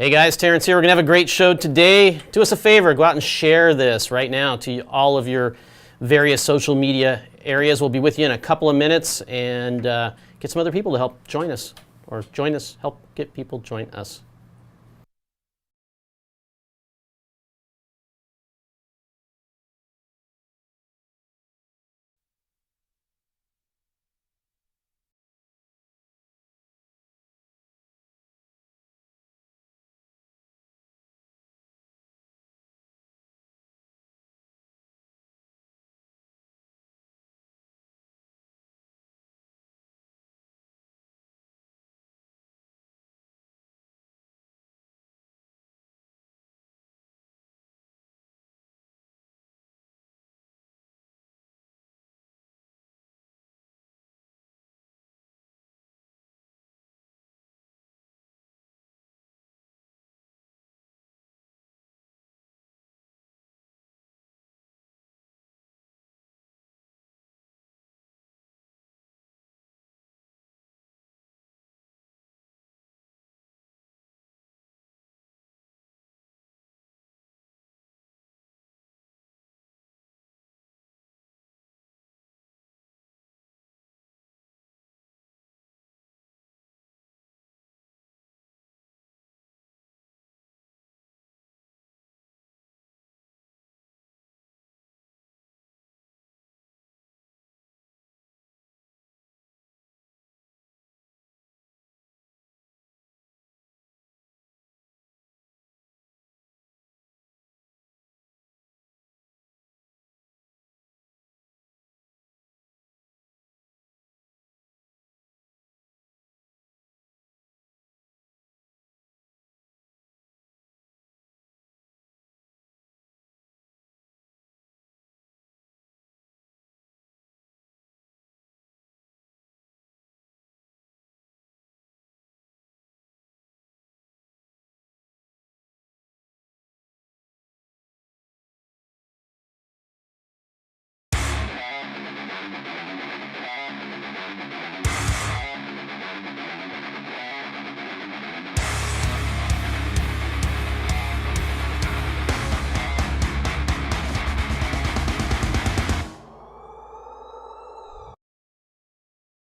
Hey guys, Terence here. We're going to have a great show today. Do us a favor, go out and share this right now to all of your various social media areas. We'll be with you in a couple of minutes and get some other people to help join us, or join us, help get people join us.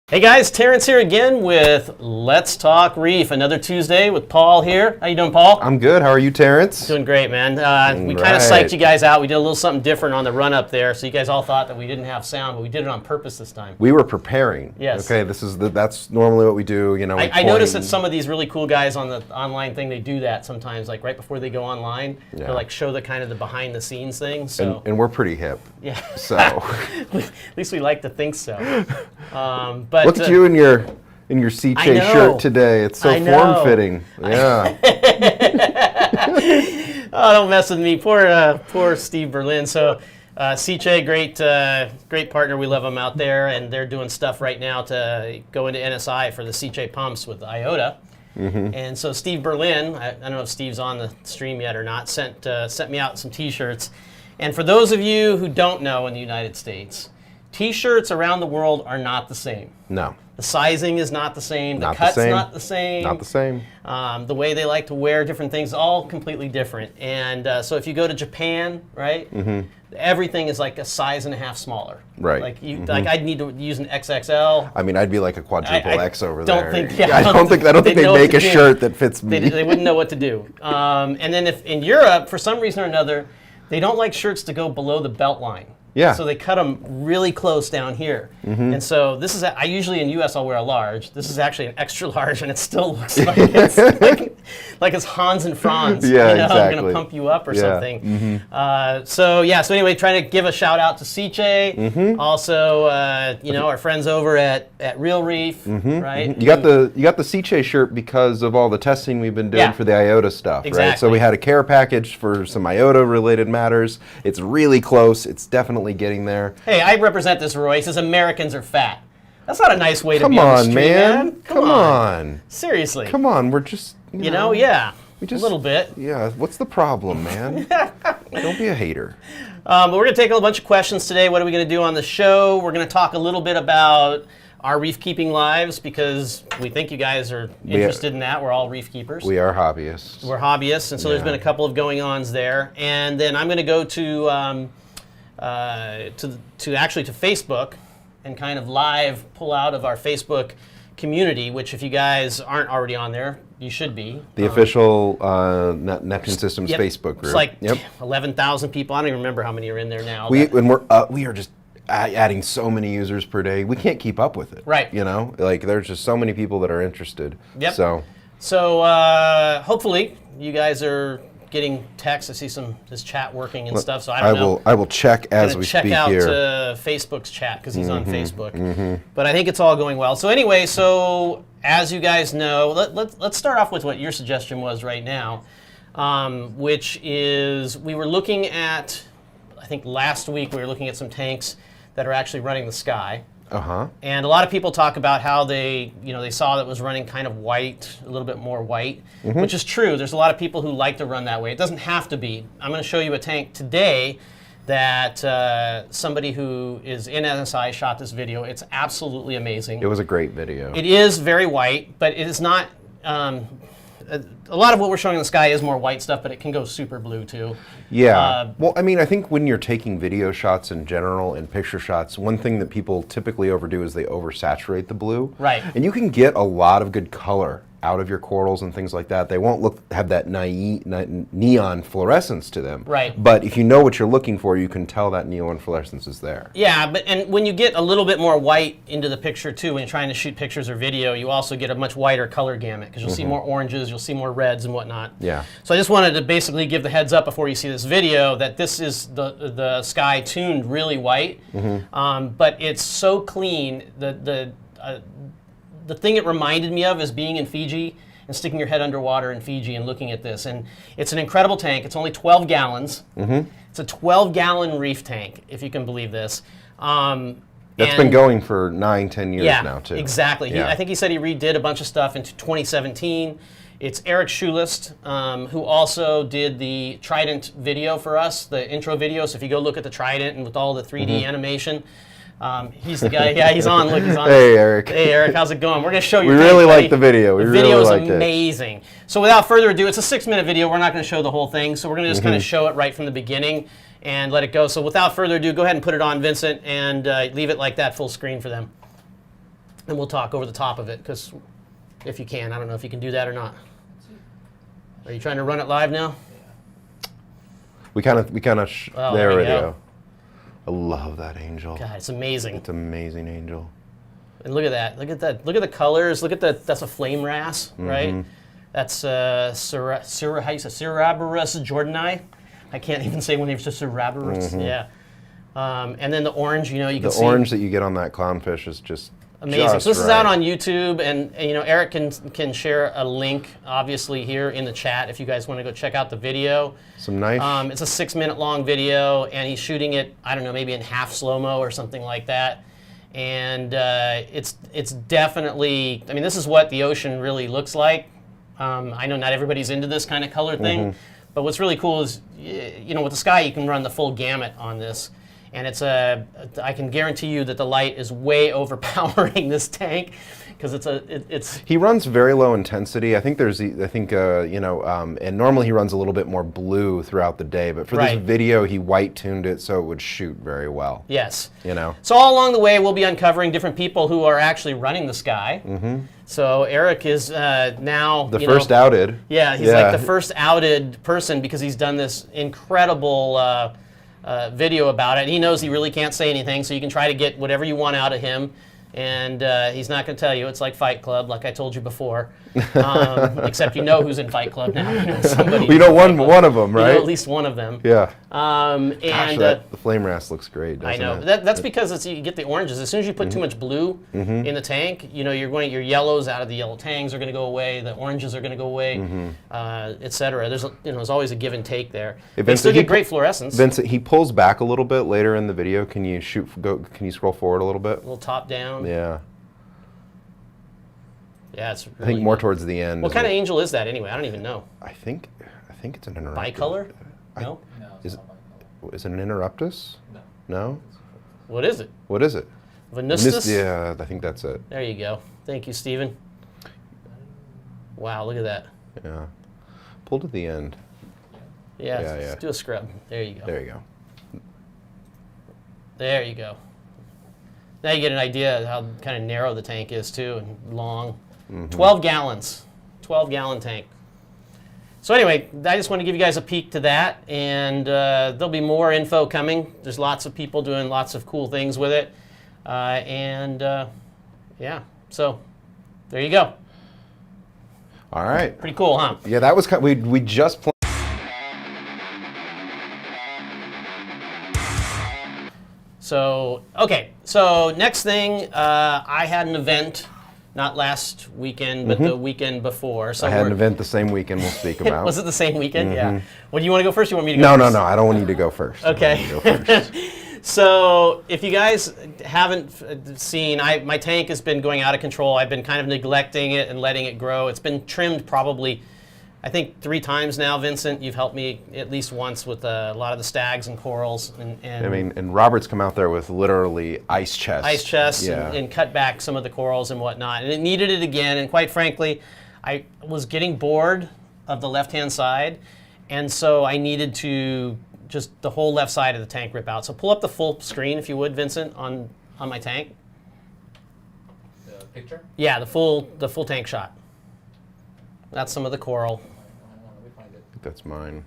Hey guys, Terence here again with Let's Talk Reef. Another Tuesday with Paul here. How you doing, Paul? I'm good. How are you, Terence? Doing great, man. We kind of psyched you guys out. We did a little something different on the run up there, so you guys all thought that we didn't have sound, but we did it on purpose this time. We were preparing. Yes. Okay. That's normally what we do. You know. I noticed that some of these really cool guys on the online thing, they do that sometimes, like right before they go online. Yeah. They like show the kind of the behind the scenes thing. So. And we're pretty hip. Yeah. So. At least we like to think so. But look at you in your CJ shirt today. It's so form-fitting. Yeah. Oh, don't mess with me. Poor Steve Berlin. So CJ, great partner. We love them out there, and they're doing stuff right now to go into NSI for the CJ pumps with IOTA. Mm-hmm. And so Steve Berlin, I don't know if Steve's on the stream yet or not, sent me out some T-shirts. And for those of you who don't know in the United States, T-shirts around the world are not the same. No. The sizing is not the same. The cut's not the same. Not the same. The way they like to wear different things, all completely different. And so if you go to Japan, right, everything is like a size and a half smaller. Right. Like like I'd need to use an XXL. I mean, I'd be like a quadruple X over there. I don't think they make a shirt that fits me. They wouldn't know what to do. And then if in Europe, for some reason or another, they don't like shirts to go below the belt line. Yeah. So they cut them really close down here. And so this is, I usually in US I'll wear a large. This is actually an extra large, and it still looks like it's like it's Hans and Franz. Yeah, you know, exactly. I'm going to pump you up or something. So anyway, trying to give a shout out to CJ. Also, our friends over at Real Reef, right? You got the CJ shirt because of all the testing we've been doing for the IOTA stuff, exactly. Right? So we had a care package for some IOTA related matters. It's really close. It's definitely getting there. Hey, I represent this, Roy. He says Americans are fat. That's not a nice way to be on the street, man. Come on. Seriously. Come on. We're just, you know, yeah. We just, a little bit. Yeah. What's the problem, man? Don't be a hater. But we're going to take a bunch of questions today. What are we going to do on the show? We're going to talk a little bit about our reef keeping lives, because we think you guys are interested in that. We're all reef keepers. We are hobbyists. We're hobbyists, and so there's been a couple of going-ons there. And then I'm going to go to Facebook and kind of live pull out of our Facebook community, which if you guys aren't already on there, you should be. The official Neptune Systems Facebook group. It's like 11,000 people. I don't even remember how many are in there now. We are just adding so many users per day. We can't keep up with it. Right. You know, like there's just so many people that are interested. Yep. So hopefully you guys are getting texts. I see this chat working and stuff. So I don't know. I will check as we speak here. Check out Facebook's chat because he's on Facebook. But I think it's all going well. So anyway, as you guys know, let's start off with what your suggestion was right now, which is we were looking at, I think last week we were looking at some tanks that are actually running the sky. And a lot of people talk about how they saw that it was running kind of white, a little bit more white, which is true. There's a lot of people who like to run that way. It doesn't have to be. I'm going to show you a tank today that somebody who is in NSI shot this video. It's absolutely amazing. It was a great video. It is very white, but it is not. A lot of what we're showing in the sky is more white stuff, but it can go super blue too. Yeah. Well, I mean, I think when you're taking video shots in general and picture shots, one thing that people typically overdo is they oversaturate the blue. Right. And you can get a lot of good color out of your corals and things like that. They won't have that neon fluorescence to them. Right. But if you know what you're looking for, you can tell that neon fluorescence is there. Yeah, and when you get a little bit more white into the picture too, when you're trying to shoot pictures or video, you also get a much wider color gamut because you'll see more oranges, you'll see more reds and whatnot. Yeah. So I just wanted to basically give the heads up before you see this video that this is the sky tuned really white, but it's so clean. The thing it reminded me of is being in Fiji and sticking your head underwater in Fiji and looking at this. And it's an incredible tank. It's only 12 gallons. It's a 12-gallon reef tank, if you can believe this. That's been going for 9-10 years now, too. Exactly. Yeah. I think he said he redid a bunch of stuff in 2017. It's Eric Schulist, who also did the Trident video for us, the intro video. So if you go look at the Trident and with all the 3D animation, he's the guy. Yeah, he's on. Look, he's on. Hey, Eric. Hey, Eric. How's it going? We're going to show you. We really like the video. The video is amazing. So without further ado, it's a 6-minute video. We're not going to show the whole thing. So we're going to just kind of show it right from the beginning and let it go. So without further ado, go ahead and put it on, Vincent, and leave it like that full screen for them. And we'll talk over the top of it, because if you can. I don't know if you can do that or not. Are you trying to run it live now? We kind of there we go. I love that angel. God, it's amazing. It's an amazing angel. And look at that. Look at that. Look at the colors. Look at that's a flame wrasse, right? That's how you say Cerberus Jordani. I can't even say one name. It's just Cerberus. Yeah. And then the orange, you can see. The orange that you get on that clownfish is just amazing. So this is out on YouTube, and Eric can share a link, obviously, here in the chat if you guys want to go check out the video. Some nice. It's a 6-minute long video, and he's shooting it, I don't know, maybe in half slow-mo or something like that. And it's definitely, I mean, this is what the ocean really looks like. I know not everybody's into this kind of color thing, but what's really cool is, with the sky, you can run the full gamut on this. And I can guarantee you that the light is way overpowering this tank, because it's. He runs very low intensity. I think and normally he runs a little bit more blue throughout the day, but for this video he white tuned it so it would shoot very well. Yes. So all along the way we'll be uncovering different people who are actually running the sky. So Eric is now the first outed. Yeah, he's like the first outed person, because he's done this incredible. Video about it. He knows he really can't say anything, so you can try to get whatever you want out of him, and he's not going to tell you. It's like Fight Club, like I told you before. Except who's in Fight Club now. Somebody. We know one of them, right? At least one of them. Yeah. And the flame wrasse looks great. Doesn't I know. it? That's because you get the oranges. As soon as you put too much blue in the tank, your yellows out of the yellow tangs are going to go away. The oranges are going to go away, etc. There's always a give and take there. They still get great fluorescence. Vincent, he pulls back a little bit later in the video. Can you Can you scroll forward a little bit? A little top down. Yeah. Yeah, it's really I think more towards the end. What kind of angel is that anyway? I don't even know. I think it's an interruptus. Bicolor? No? Is it an interruptus? No. No? What is it? What is it? Venustus? Yeah, I think that's it. There you go. Thank you, Stephen. Wow, look at that. Yeah. Pull to the end. Yeah, Yeah, let's yeah. do a scrub. There you go. There you go. There you go. Now you get an idea of how kind of narrow the tank is too, and long. 12 gallons. 12-gallon tank. So anyway, I just want to give you guys a peek to that, and there'll be more info coming. There's lots of people doing lots of cool things with it. Yeah, so there you go. All right. Pretty cool, huh? Yeah, that was we just played. So, okay, so next thing, I had an event, not last weekend, but the weekend before. So I had an event the same weekend we'll speak about. Was it the same weekend? Yeah. Well, do you want to go first or you want me to go No, first? no, no, I don't want you to go first. Okay. I want you to go first. So, if you guys haven't seen, my tank has been going out of control. I've been kind of neglecting it and letting it grow. It's been trimmed probably, I think, 3 times now, Vincent. You've helped me at least once with a lot of the stags and corals. And I mean, and Robert's come out there with literally ice chests. Ice chests Yeah. and cut back some of the corals and whatnot. And it needed it again. And quite frankly, I was getting bored of the left-hand side. And so I needed to just the whole left side of the tank rip out. So pull up the full screen, if you would, Vincent, on my tank. The picture? Yeah, the full tank shot. That's some of the coral. Let me find it. That's mine.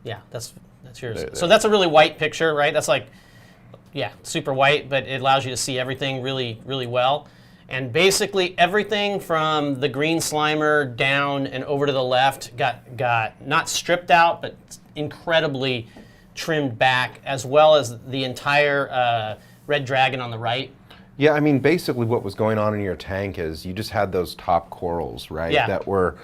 Yeah, that's yours. There. So that's a really white picture, right? That's like, yeah, super white, but it allows you to see everything really, really well. And basically everything from the green slimer down and over to the left got not stripped out, but incredibly trimmed back, as well as the entire red dragon on the right. Yeah, I mean, basically what was going on in your tank is you just had those top corals, right? Yeah. That were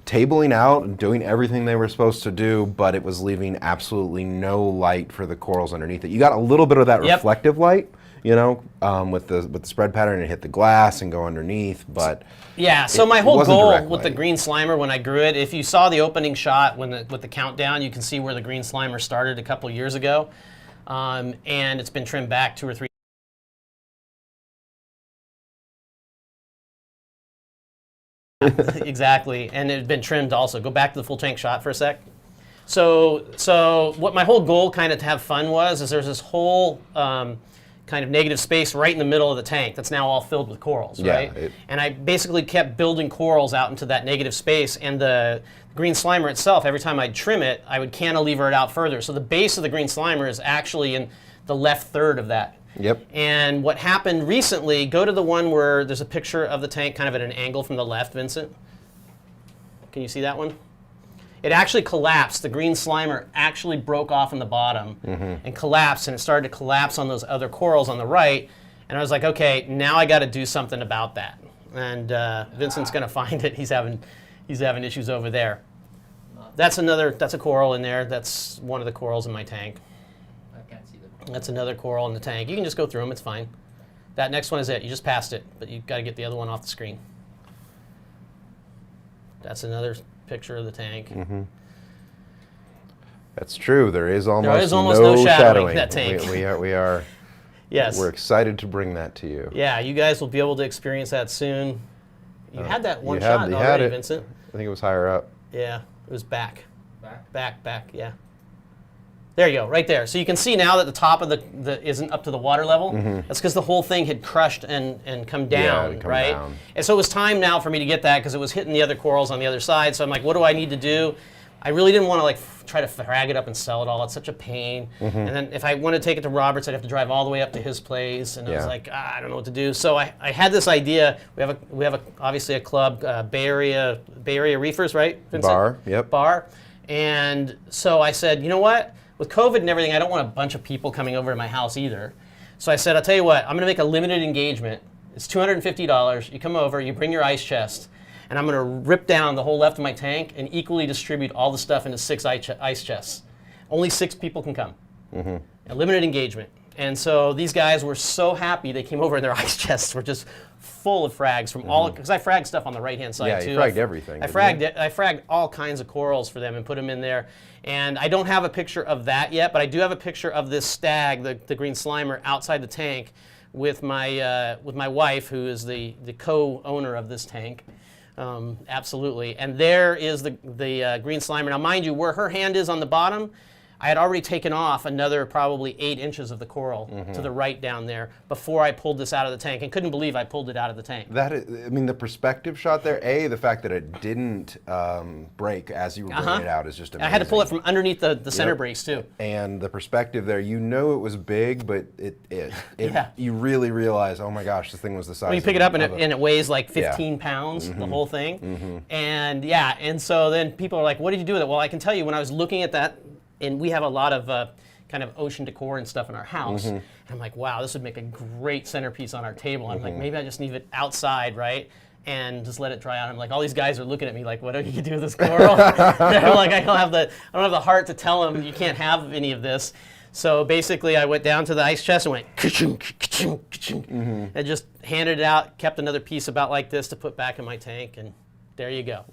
tabling out and doing everything they were supposed to do, but it was leaving absolutely no light for the corals underneath it. You got a little bit of that reflective light, you know, with the spread pattern, and hit the glass and go underneath, but yeah. So my whole wasn't goal direct with the light. green slimer when I grew it, if you saw the opening shot with the countdown, you can see where the green slimer started a couple years ago, and it's been trimmed back 2 or 3. Exactly, and it had been trimmed also. Go back to the full tank shot for a sec. So what my whole goal kind of to have fun is there's this whole kind of negative space right in the middle of the tank that's now all filled with corals, Yeah, right? And I basically kept building corals out into that negative space, and the green slimer itself, every time I'd trim it, I would cantilever it out further. So the base of the green slimer is actually in the left third of that. Yep. And what happened recently, go to the one where there's a picture of the tank kind of at an angle from the left, Vincent. Can you see that one? It actually collapsed. The green slimer actually broke off in the bottom and collapsed, and it started to collapse on those other corals on the right. And I was like, okay, now I got to do something about that. And Vincent's going to find it. He's having issues over there. That's a coral in there. That's one of the corals in my tank. I can't see the. That's another coral in the tank. You can just go through them. It's fine. That next one is it. You just passed it, but you've got to get the other one off the screen. That's another picture of the tank. that's true. There is almost no shadowing that tank. We are. Yes. We're excited to bring that to you. Yeah, you guys will be able to experience that soon. You had that one you shot had already, it. Vincent. I think it was higher up. Yeah, it was back. Back? Back, yeah. There you go, right there. So you can see now that the top of the isn't up to the water level. That's because the whole thing had crushed and come down, it'd come right? down. And so it was time now for me to get that because it was hitting the other corals on the other side. So I'm like, what do I need to do? I really didn't want to try to frag it up and sell it all. It's such a pain. And then if I wanted to take it to Roberts, I'd have to drive all the way up to his place. And I was like, I don't know what to do. So I had this idea. We have obviously a club, Bay Area Reefers, right, Vincent? Bar, yep. Bar. And so I said, you know what? With COVID and everything, I don't want a bunch of people coming over to my house either. So I said, I'll tell you what, I'm going to make a limited engagement. It's $250. You come over, you bring your ice chest, and I'm going to rip down the whole left of my tank and equally distribute all the stuff into 6 ice chests. Only 6 people can come. A limited engagement. And so these guys were so happy they came over and their ice chests were just full of frags from all, because I fragged stuff on the right-hand side too. Yeah, you fragged everything. I fragged all kinds of corals for them and put them in there. And I don't have a picture of that yet, but I do have a picture of this stag, the green slimer, outside the tank with my wife, who is the co-owner of this tank. Absolutely. And there is the green slimer. Now, mind you, where her hand is on the bottom, I had already taken off another probably 8 inches of the coral to the right down there before I pulled this out of the tank, and couldn't believe I pulled it out of the tank. That is, I mean, the perspective shot there, the fact that it didn't break as you were bringing it out is just amazing. I had to pull it from underneath the center brace too. And the perspective there, you know it was big, but you really realize, oh my gosh, this thing was the size. When you pick it up and it weighs like 15 pounds, the whole thing. And yeah, and so then people are like, what did you do with it? Well, I can tell you, when I was looking at that, and we have a lot of kind of ocean decor and stuff in our house. And I'm like, wow, this would make a great centerpiece on our table. I'm like, maybe I just leave it outside, right? And just let it dry out. I'm like, all these guys are looking at me like, what are you gonna do with this coral? They're like, I don't have the heart to tell them you can't have any of this. So basically, I went down to the ice chest and went ka-chung, ka-chung, ka-chung, and just handed it out. Kept another piece about like this to put back in my tank, and there you go.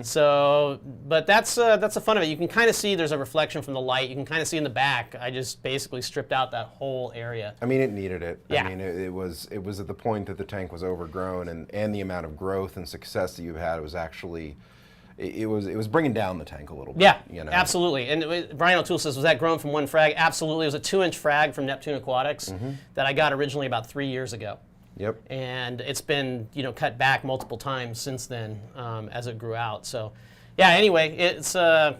So, but that's the fun of it. You can kind of see there's a reflection from the light. You can kind of see in the back. I just basically stripped out that whole area. I mean, it needed it. Yeah. I mean, it was at the point that the tank was overgrown, and the amount of growth and success that you've had, it was actually, it was bringing down the tank a little bit. Yeah, you know? absolutely. And Brian O'Toole says, was that grown from one frag? Absolutely. It was a 2-inch frag from Neptune Aquatics that I got originally about 3 years ago. Yep. And it's been, cut back multiple times since then as it grew out. So, yeah. Anyway, it's a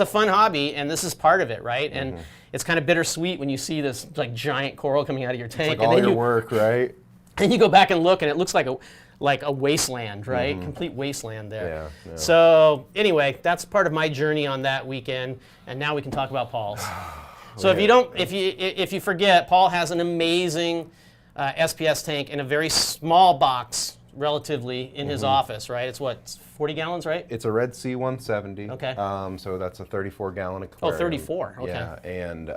fun hobby, and this is part of it, right? And it's kind of bittersweet when you see this like giant coral coming out of your tank, It's like all your work, right? And you go back and look, and it looks like a wasteland, right? Complete wasteland there. Yeah. So anyway, that's part of my journey on that weekend, and now we can talk about Paul's. So if you forget, Paul has an amazing SPS tank in a very small box, relatively, in his office, right? It's what, 40 gallons, right? It's a Red Sea 170. Okay. So that's a 34-gallon aquarium. Oh, 34. Okay. Yeah, and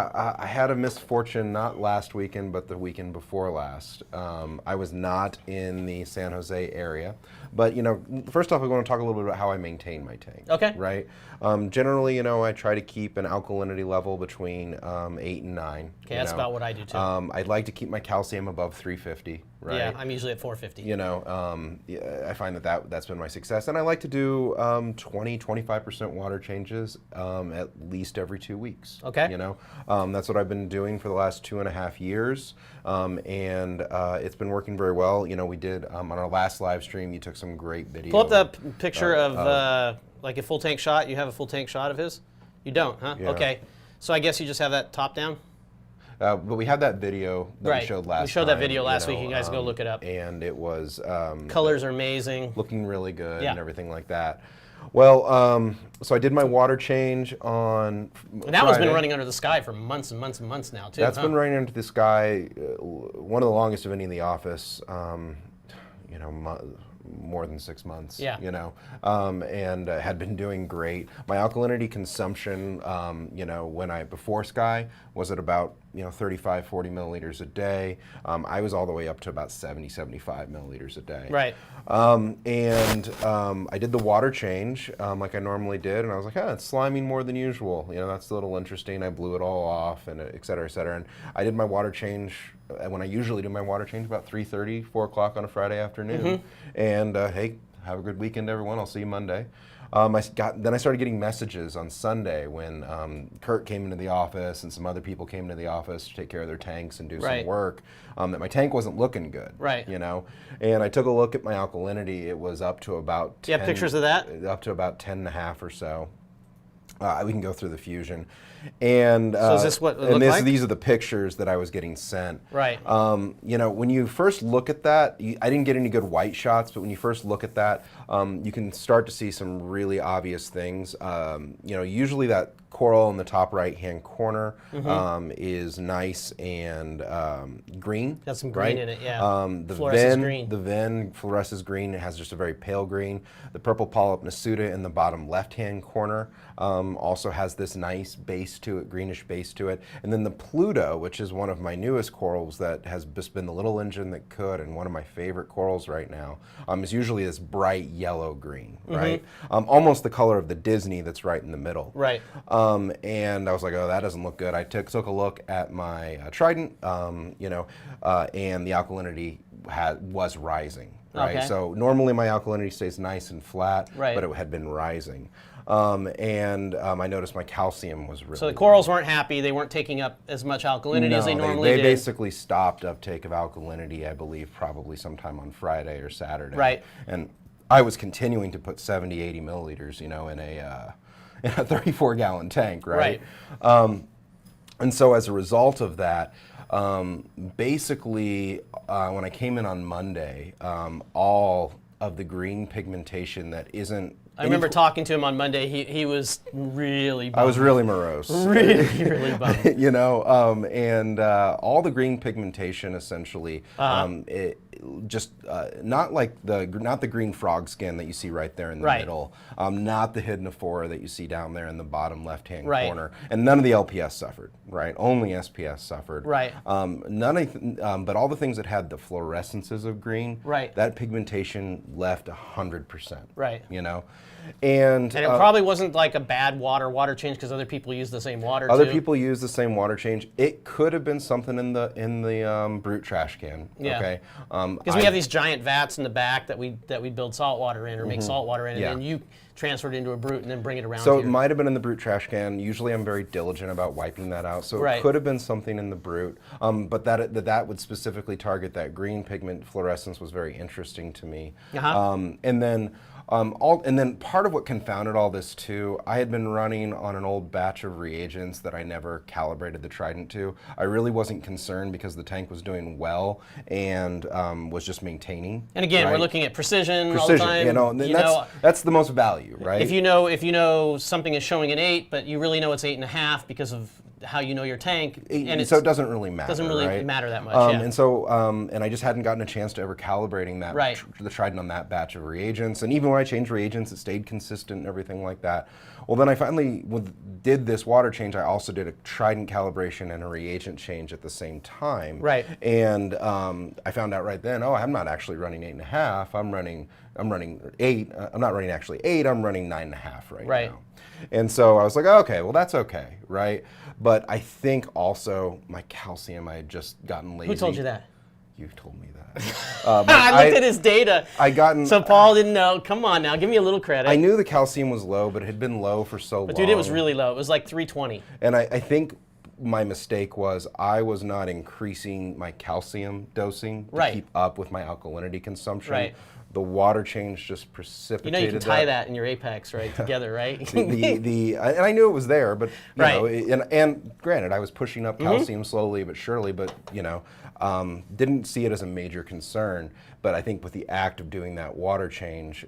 I had a misfortune, not last weekend, but the weekend before last. I was not in the San Jose area, but first off, I want to talk a little bit about how I maintain my tank. Okay. Right. Generally, I try to keep an alkalinity level between 8 and 9. Okay, that's about what I do too. I'd like to keep my calcium above 350. Right. Yeah, I'm usually at 450. I find that's been my success, and I like to do 20-25% water changes at least every 2 weeks. Okay. That's what I've been doing for the last 2.5 years, and it's been working very well. We did on our last live stream. You took some great video. Pull up the picture of like a full tank shot. You have a full tank shot of his? You don't, huh? Yeah. Okay. So I guess you just have that top down? But we had that video that we showed last time. We showed that video last week. You guys go look it up. And it was... colors are amazing. Looking really good and everything like that. Well, so I did my water change on And that one's been running under the sky for months and months and months now, too. That's been running under the sky, one of the longest of any in the office, more than 6 months. Yeah. And had been doing great. My alkalinity consumption, before Sky was at about 35, 40 milliliters a day. I was all the way up to about 70, 75 milliliters a day. Right. I did the water change like I normally did, and I was like, it's sliming more than usual. That's a little interesting. I blew it all off, and et cetera, et cetera. And I did my water change when I usually do my water change about 3:30, 4 o'clock on a Friday afternoon. And hey, have a good weekend, everyone. I'll see you Monday. Then I started getting messages on Sunday when Kurt came into the office and some other people came into the office to take care of their tanks and do some work, that my tank wasn't looking good. Right. And I took a look at my alkalinity. It was up to about 10, do you have pictures of that? Up to about 10.5 or so. We can go through the fusion. And so is this what it looked like? These are the pictures that I was getting sent. Right. When you first look at that, I didn't get any good white shots, but when you first look at that, you can start to see some really obvious things. Usually that coral in the top right-hand corner is nice and green. Got some right? green in it, yeah. The Fluoresces green. The Ven fluoresces green. It has just a very pale green. The purple polyp nasuta in the bottom left-hand corner also has this nice base to it, greenish base to it. And then the Pluto, which is one of my newest corals that has just been the little engine that could, and one of my favorite corals right now, is usually this bright yellow-green, right? Almost the color of the Disney that's right in the middle. Right. And I was like, oh, that doesn't look good. I took a look at my trident, you know, and the alkalinity was rising. Right. Okay. So normally my alkalinity stays nice and flat, right. but it had been rising. I noticed my calcium was really So the corals weren't happy. They weren't taking up as much alkalinity as they normally did. did. They basically stopped uptake of alkalinity, I believe, probably sometime on Friday or Saturday. Right. And I was continuing to put 70, 80 milliliters, you know, in a 34-gallon tank, right? And so as a result of that, basically, when I came in on Monday, all of the green pigmentation that isn't... I remember talking to him on Monday. He was really bummed. I was really morose. Really bummed. You know, all the green pigmentation essentially, it just not the green frog skin that you see right there in the middle, not the hydnophora that you see down there in the bottom left-hand corner, and none of the LPS suffered, right? Only SPS suffered, right? But all the things that had the fluorescences of green, right? That pigmentation left 100%, right? You know. And it probably wasn't like a bad water change because other people use the same water. Other people use the same water change. It could have been something in the brute trash can. Yeah. Okay. Because we have these giant vats in the back that we build salt water in or make salt water in, and then you transfer it into a brute and then bring it around. So it might have been in the brute trash can. Usually, I'm very diligent about wiping that out. So it could have been something in the brute. But that would specifically target that green pigment fluorescence was very interesting to me. And then part of what confounded all this too, I had been running on an old batch of reagents that I never calibrated the trident to. I really wasn't concerned because the tank was doing well and was just maintaining. And again, we're looking at precision all the time. You know, that's the most value, right? If you know something is showing an 8, but you really know it's 8.5 because of how you know your tank, so it doesn't really matter. Doesn't really matter that much. And so, and I just hadn't gotten a chance to ever calibrating that the trident on that batch of reagents. And even when I changed reagents, it stayed consistent and everything like that. Well, then I finally did this water change. I also did a trident calibration and a reagent change at the same time. Right. And I found out right then, I'm not actually running 8.5. I'm running 8. I'm not running actually 8. I'm running 9.5 right now. And so I was like, okay, well that's okay, right? But I think also my calcium, I had just gotten lazy. Who told you that? You told me that. I looked at his data. So Paul Paul didn't know. Come on now, give me a little credit. I knew the calcium was low, but it had been low for so long. But dude, it was really low. It was like 320. And I think my mistake was I was not increasing my calcium dosing to keep up with my alkalinity consumption. Right. The water change just precipitated. You know you can tie that in your apex, right, together, right? And I knew it was there, but you know, and granted, I was pushing up calcium slowly but surely, but you know, didn't see it as a major concern. But I think with the act of doing that water change,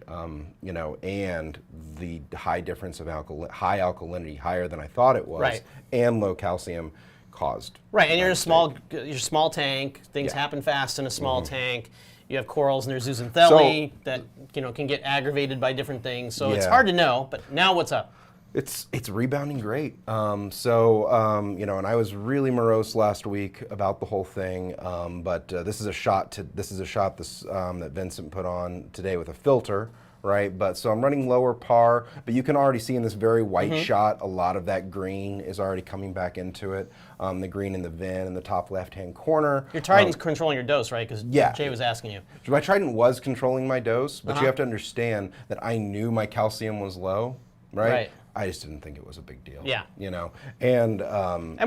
you know, and the high difference of high alkalinity, higher than I thought it was, and low calcium, caused. Right, and you're a small tank. Things happen fast in a small tank. You have corals and there's zooxanthellae that can get aggravated by different things. So it's hard to know. But now what's up? It's rebounding great. You know, and I was really morose last week about the whole thing. But this is a shot that Vincent put on today with a filter. Right, but so I'm running lower par, but you can already see in this very white shot, a lot of that green is already coming back into it. The green in the Ven in the top left-hand corner. Your trident's controlling your dose, right? Because Jay was asking you. My trident was controlling my dose, but you have to understand that I knew my calcium was low, right? I just didn't think it was a big deal. Yeah. You know, and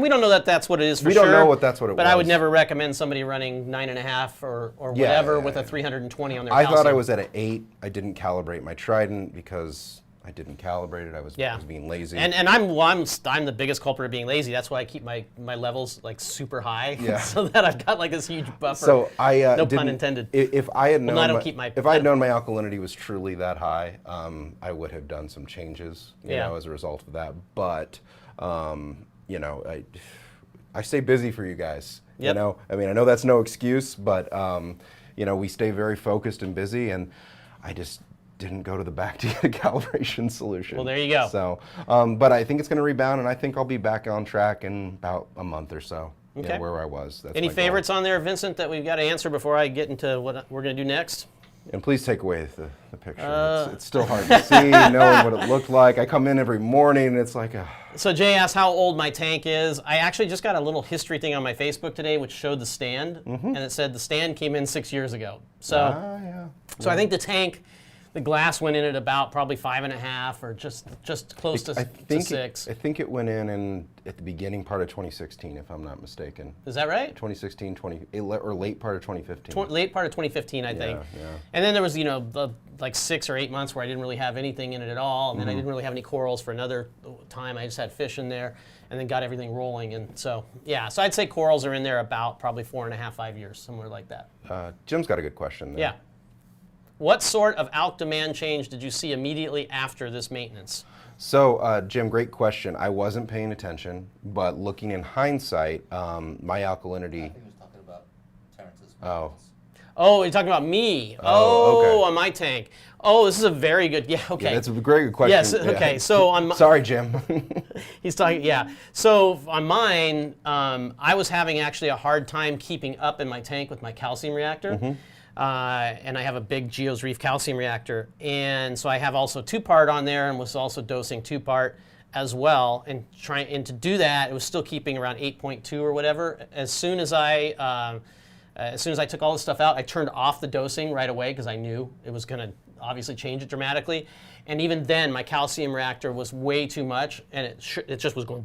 we don't know that that's what it is for sure. We don't know what that's what it was. But I would never recommend somebody running 9.5 or whatever with a 320 on their calcium. I thought I was at an 8. I didn't calibrate my trident because I didn't calibrate it. I was being lazy. And I'm the biggest culprit of being lazy. That's why I keep my levels like super high, so that I've got like this huge buffer. So I no pun intended. If I had known, I don't keep my. If I had known my alkalinity was truly that high, I would have done some changes, you know, as a result of that. But You know, I stay busy for you guys. Yep. You know, I mean, I know that's no excuse, but you know, we stay very focused and busy, and I just didn't go to the back to get a calibration solution. Well, there you go. So, but I think it's going to rebound, and I think I'll be back on track in about a month or so. Okay. You know, where I was. That's Any my goal. favorites on there, Vincent, that we've got to answer before I get into what we're going to do next? And please take away the picture. It's still hard to see, knowing what it looked like. I come in every morning, and it's like, So Jay asked how old my tank is. I actually just got a little history thing on my Facebook today, which showed the stand, and it said the stand came in 6 years ago. So, yeah. so I think the tank, the glass went in at about probably 5.5 or just close to 6. I think it went in at the beginning part of 2016, if I'm not mistaken. Is that right? 2016, or late part of 2015. Late part of 2015, I think. Yeah. And then there was, you know, like 6 or 8 months where I didn't really have anything in it at all, and then I didn't really have any corals for another time. I just had fish in there, and then got everything rolling. And so, yeah, so I'd say corals are in there about probably 4.5, 5 years, somewhere like that. Jim's got a good question there. Yeah. What sort of alk demand change did you see immediately after this maintenance? So, Jim, great question. I wasn't paying attention, but looking in hindsight, my alkalinity. I think he was talking about Terence's. Oh. Oh, you're talking about me. Oh, okay. On my tank. Oh, this is a very good, okay. Yeah, that's a great question. Yes, Yeah. okay, so on my, Sorry, Jim. he's talking, yeah. So on mine, I was having actually a hard time keeping up in my tank with my calcium reactor. And I have a big Geo's Reef calcium reactor. And so I have also 2-part on there, and was also dosing 2-part as well. And to do that, it was still keeping around 8.2 or whatever. As soon as I took all this stuff out, I turned off the dosing right away because I knew it was going to obviously change it dramatically. And even then, my calcium reactor was way too much, and it just was going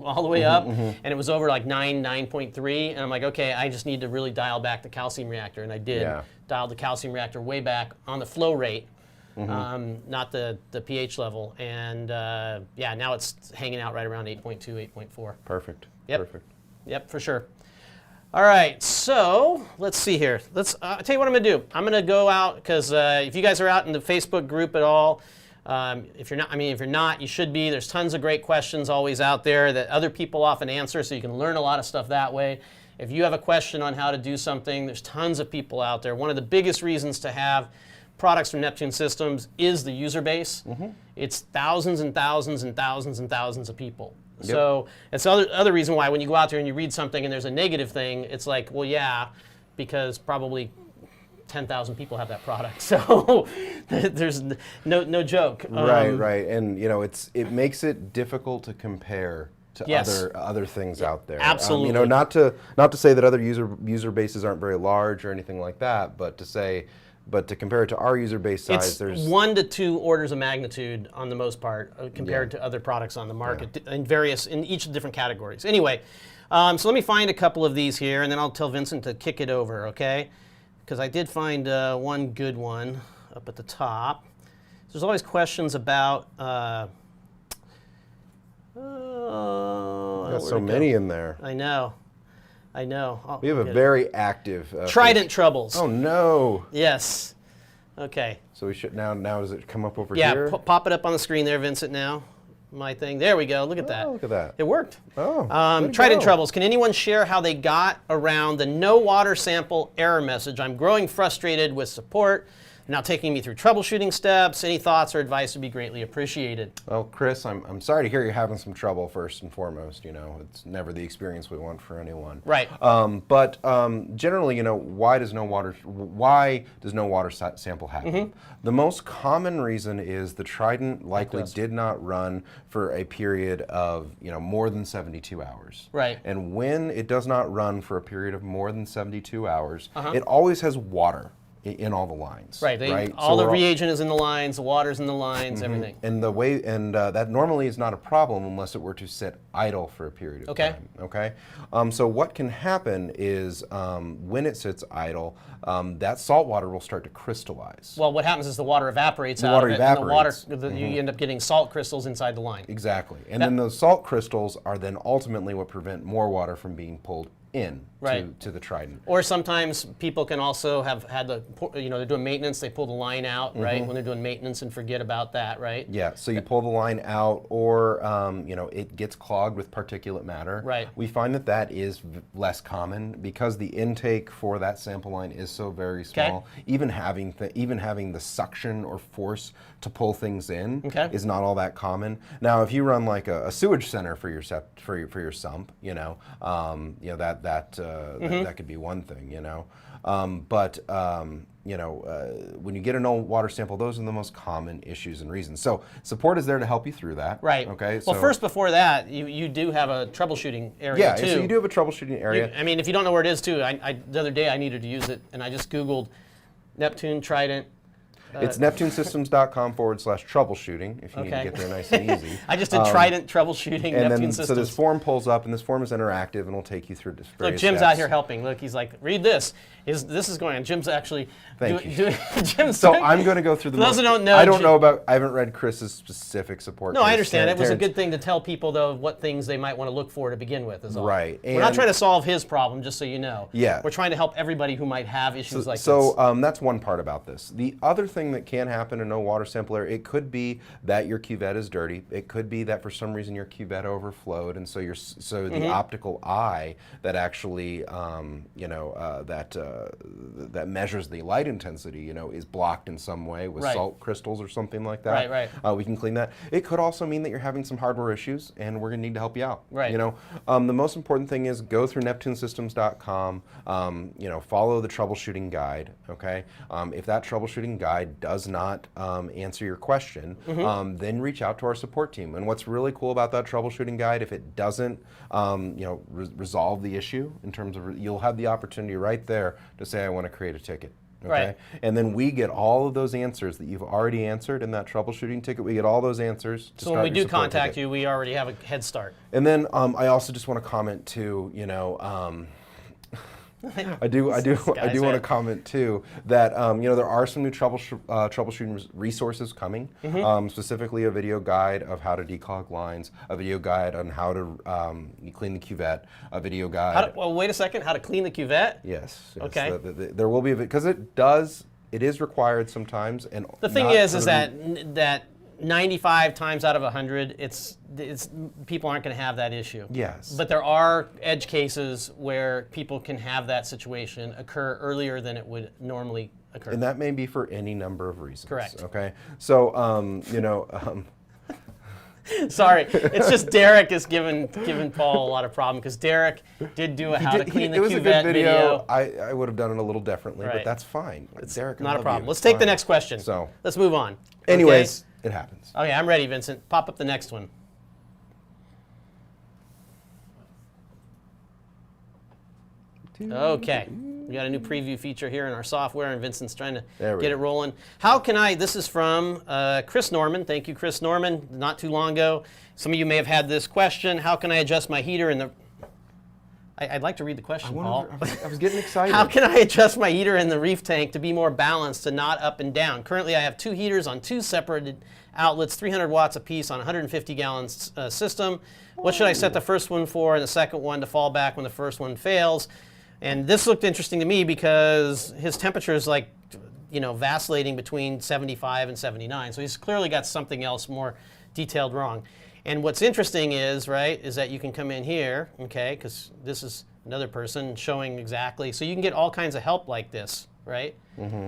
all the way up, and it was over like 9.3, and I'm like, okay, I just need to really dial back the calcium reactor, and I did. Yeah. Dialed the calcium reactor way back on the flow rate, not the pH level, and yeah, now it's hanging out right around 8.2, 8.4. Perfect. Yep. Perfect. Yep, for sure. All right, so let's see here. I'll tell you what I'm going to do. I'm going to go out because if you guys are out in the Facebook group at all, if you're not, you should be. There's tons of great questions always out there that other people often answer, so you can learn a lot of stuff that way. If you have a question on how to do something, there's tons of people out there. One of the biggest reasons to have products from Neptune Systems is the user base. It's thousands and thousands and thousands and thousands of people. Yep. So it's the other reason why when you go out there and you read something and there's a negative thing, it's like, well, yeah, because probably 10,000 people have that product. So there's no joke. Right. And you know, it makes it difficult to compare to Yes. other things out there. Absolutely. You know, not to say that other user bases aren't very large or anything like that, but to compare it to our user base size, It's there's 1 to 2 orders of magnitude on the most part compared to other products on the market in each of the different categories. Anyway, so let me find a couple of these here, and then I'll tell Vincent to kick it over, okay? Because I did find one good one up at the top. There's always questions about. got where'd so it go? many in there. I know. Oh, We have a get it. very active Trident troubles. Oh no! Yes. Okay. So we should now. Does it come up over Yeah, here? pop it up on the screen there, Vincent, now. My thing. There we go. Look at that. Oh, look at that. It worked. Oh. way to Trident go. troubles. Can anyone share how they got around the no water sample error message? I'm growing frustrated with support. Now taking me through troubleshooting steps. Any thoughts or advice would be greatly appreciated. Well, Chris, I'm sorry to hear you're having some trouble. First and foremost, you know, it's never the experience we want for anyone. Right. But generally, you know, why does no water sample happen? The most common reason is the Trident likely did not run for a period of, you know, more than 72 hours. Right. And when it does not run for a period of more than 72 hours, it always has water in all the lines. Right. All the reagent is in the lines, the water's in the lines, everything. And that normally is not a problem unless it were to sit idle for a period of time. Okay. So what can happen is when it sits idle, that salt water will start to crystallize. Well, what happens is the water evaporates out water of it, evaporates. and you end up getting salt crystals inside the line. Exactly. And then those salt crystals are then ultimately what prevent more water from being pulled in Right. to the trident. Or sometimes people can also have had the, they're doing maintenance, they pull the line out, right, when they're doing maintenance and forget about that, right? Yeah, so you pull the line out, or it gets clogged with particulate matter. Right. We find that that is less common because the intake for that sample line is so very small. Even having the suction or force to pull things in is not all that common. Now, if you run like a sewage center for your sump, that could be one thing, when you get an old water sample, those are the most common issues and reasons. So support is there to help you through that. Right. Okay. Well, first, before that, you do have a troubleshooting area too. Yeah, so you do have a troubleshooting area. If you don't know where it is too, the other day I needed to use it, and I just Googled Neptune Trident. It's neptunesystems.com/troubleshooting if you need to get there nice and easy. I just did Trident troubleshooting and Neptune then, Systems. So this form pulls up, and this form is interactive, and will take you through various Look, Jim's steps. out here helping. Look, he's like, read this. This is going on. Jim's actually Thank you. Jim's So doing, I'm going to go through the. For those who don't know, I don't know about. I haven't read Chris's specific support. No, I understand. It was a Terence. good thing to tell people though what things they might want to look for to begin with. Is all. Right. We're not trying to solve his problem, just so you know. Yeah. We're trying to help everybody who might have issues like this. So that's one part about this. The other thing that can happen in no water sample area, it could be that your cuvette is dirty. It could be that for some reason your cuvette overflowed, and so the optical eye that actually that measures the light intensity, is blocked in some way with salt crystals or something like that. Right. We can clean that. It could also mean that you're having some hardware issues, and we're going to need to help you out. Right. The most important thing is go through neptunesystems.com. Follow the troubleshooting guide. Okay. If that troubleshooting guide does not answer your question, then reach out to our support team. And what's really cool about that troubleshooting guide, if it doesn't, resolve the issue in terms of, you'll have the opportunity right there to say, I want to create a ticket. Okay? Right. And then we get all of those answers that you've already answered in that troubleshooting ticket. We get all those answers to So when we do contact you, we already have a head start. And then I also just want to comment too, I do want to comment too that there are some new troubleshooting resources coming, specifically a video guide of how to declog lines, a video guide on how to clean the cuvette, a video guide. Well, wait a second. How to clean the cuvette? Yes. Okay. There will be because it is required sometimes. And the thing is that 95 times out of 100, it's people aren't going to have that issue. Yes. But there are edge cases where people can have that situation occur earlier than it would normally occur. And that may be for any number of reasons. Correct. Okay. So, Sorry, it's just Derek is giving Paul a lot of problem because Derek did do how to clean the it was cuvette a good video. I would have done it a little differently, Right. but that's fine. It's Derek, not I a love problem. you. Let's take the Fine. next question. So, let's move on. anyways, it happens. Okay, I'm ready, Vincent. Pop up the next one. Okay, we got a new preview feature here in our software, and Vincent's trying to get it rolling. This is from Chris Norman. Thank you, Chris Norman. Not too long ago, some of you may have had this question. How can I adjust my heater in the... I'd like to read the question, Paul. I was getting excited. How can I adjust my heater in the Reef tank to be more balanced and not up and down? Currently, I have two heaters on two separated outlets, 300 watts apiece on a 150-gallon system. What should I set the first one for and the second one to fall back when the first one fails? And this looked interesting to me because his temperature is vacillating between 75 and 79. So he's clearly got something else more detailed wrong. And what's interesting is that you can come in here, okay, because this is another person showing exactly. So you can get all kinds of help like this, right? Mm-hmm.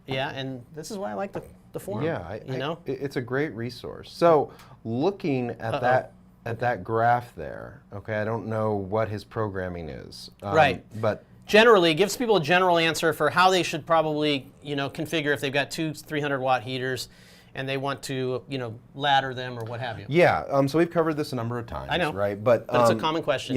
Yeah, and this is why I like the forum. Yeah, it's a great resource. So looking at that graph there, okay, I don't know what his programming is. Right. But generally, it gives people a general answer for how they should probably, configure if they've got two 300-watt heaters and they want to, ladder them or what have you. Yeah, so we've covered this a number of times, I know, right? But it's a common question.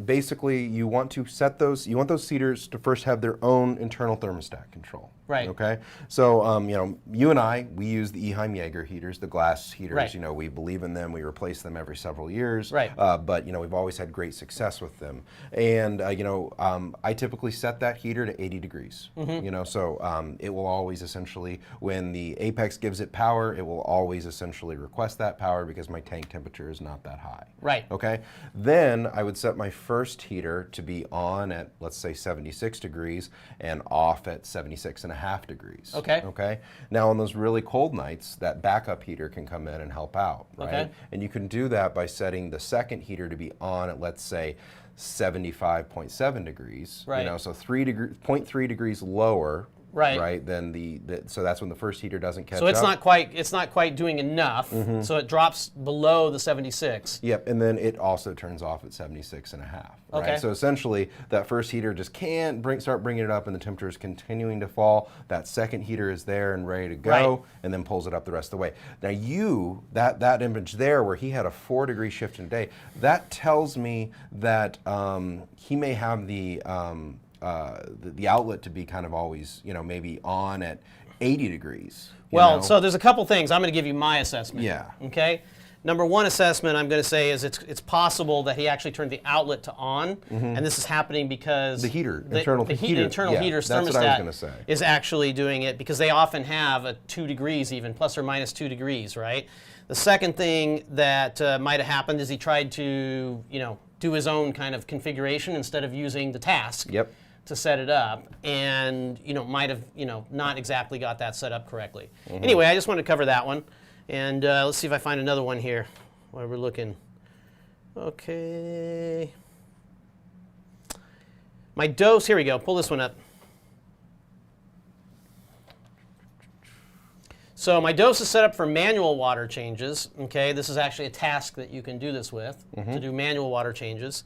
Basically, you want to set those heaters to first have their own internal thermostat control. Right. Okay. So, you know, you and I, we use the Eheim Jaeger heaters, the glass heaters. Right. You know, we believe in them. We replace them every several years. Right. But, you know, we've always had great success with them. And, you know, I typically set that heater to 80 degrees. You know, so it will always essentially, when the Apex gives it power, it will always essentially request that power because my tank temperature is not that high. Right. Okay. Then I would set my first heater to be on at, let's say, 76 degrees and off at 76.5 degrees. Okay. Okay. Now on those really cold nights, that backup heater can come in and help out, right? Okay. And you can do that by setting the second heater to be on at, let's say, 75.7 degrees. Right. You know, so 0.3 degrees lower. Right. Right. Then so that's when the first heater doesn't catch up. So it's not quite doing enough. So it drops below the 76. Yep, and then it also turns off at 76.5. Right? Okay. So essentially, that first heater just can't start bringing it up, and the temperature is continuing to fall. That second heater is there and ready to go, Right. and then pulls it up the rest of the way. Now that image there, where he had a 4-degree shift in a day, that tells me that he may have the outlet to be kind of always, you know, maybe on at 80 degrees. Well, so there's a couple things. I'm going to give you my assessment. Yeah. Okay. Number one assessment I'm going to say is it's possible that he actually turned the outlet to on, and this is happening because The internal heater's heater's that's what I was gonna thermostat say. is actually doing it because they often have a 2 degrees even, plus or minus 2 degrees, right? The second thing that might have happened is he tried to, you know, do his own kind of configuration instead of using the task. Yep. To set it up, and you know, might have, you know, not exactly got that set up correctly. Anyway, I just wanted to cover that one, and let's see if I find another one here while we're looking. Okay, my dose. Here we go. Pull this one up. So my dose is set up for manual water changes. Okay, this is actually a task that you can do this with to do manual water changes.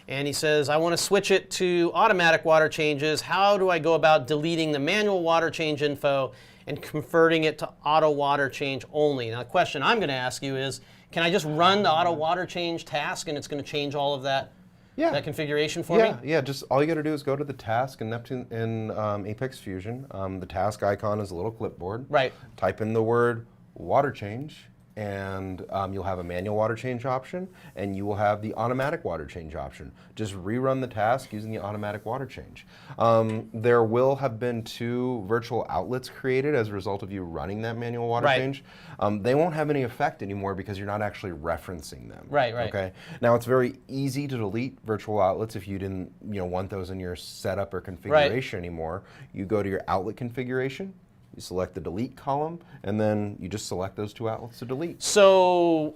And he says, I want to switch it to automatic water changes. How do I go about deleting the manual water change info and converting it to auto water change only? Now, the question I'm going to ask you is, can I just run the auto water change task and it's going to change all of that, that configuration for me? Yeah, just all you got to do is go to the task in Neptune in Apex Fusion. The task icon is a little clipboard. Right. Type in the word water change, and you'll have a manual water change option, and you will have the automatic water change option. Just rerun the task using the automatic water change. There will have been 2 virtual outlets created as a result of you running that manual water change. They won't have any effect anymore because you're not actually referencing them. Right. Okay. Now it's very easy to delete virtual outlets if you didn't, you know, want those in your setup or configuration anymore. You go to your outlet configuration. You select the delete column, and then you just select those 2 outlets to delete. So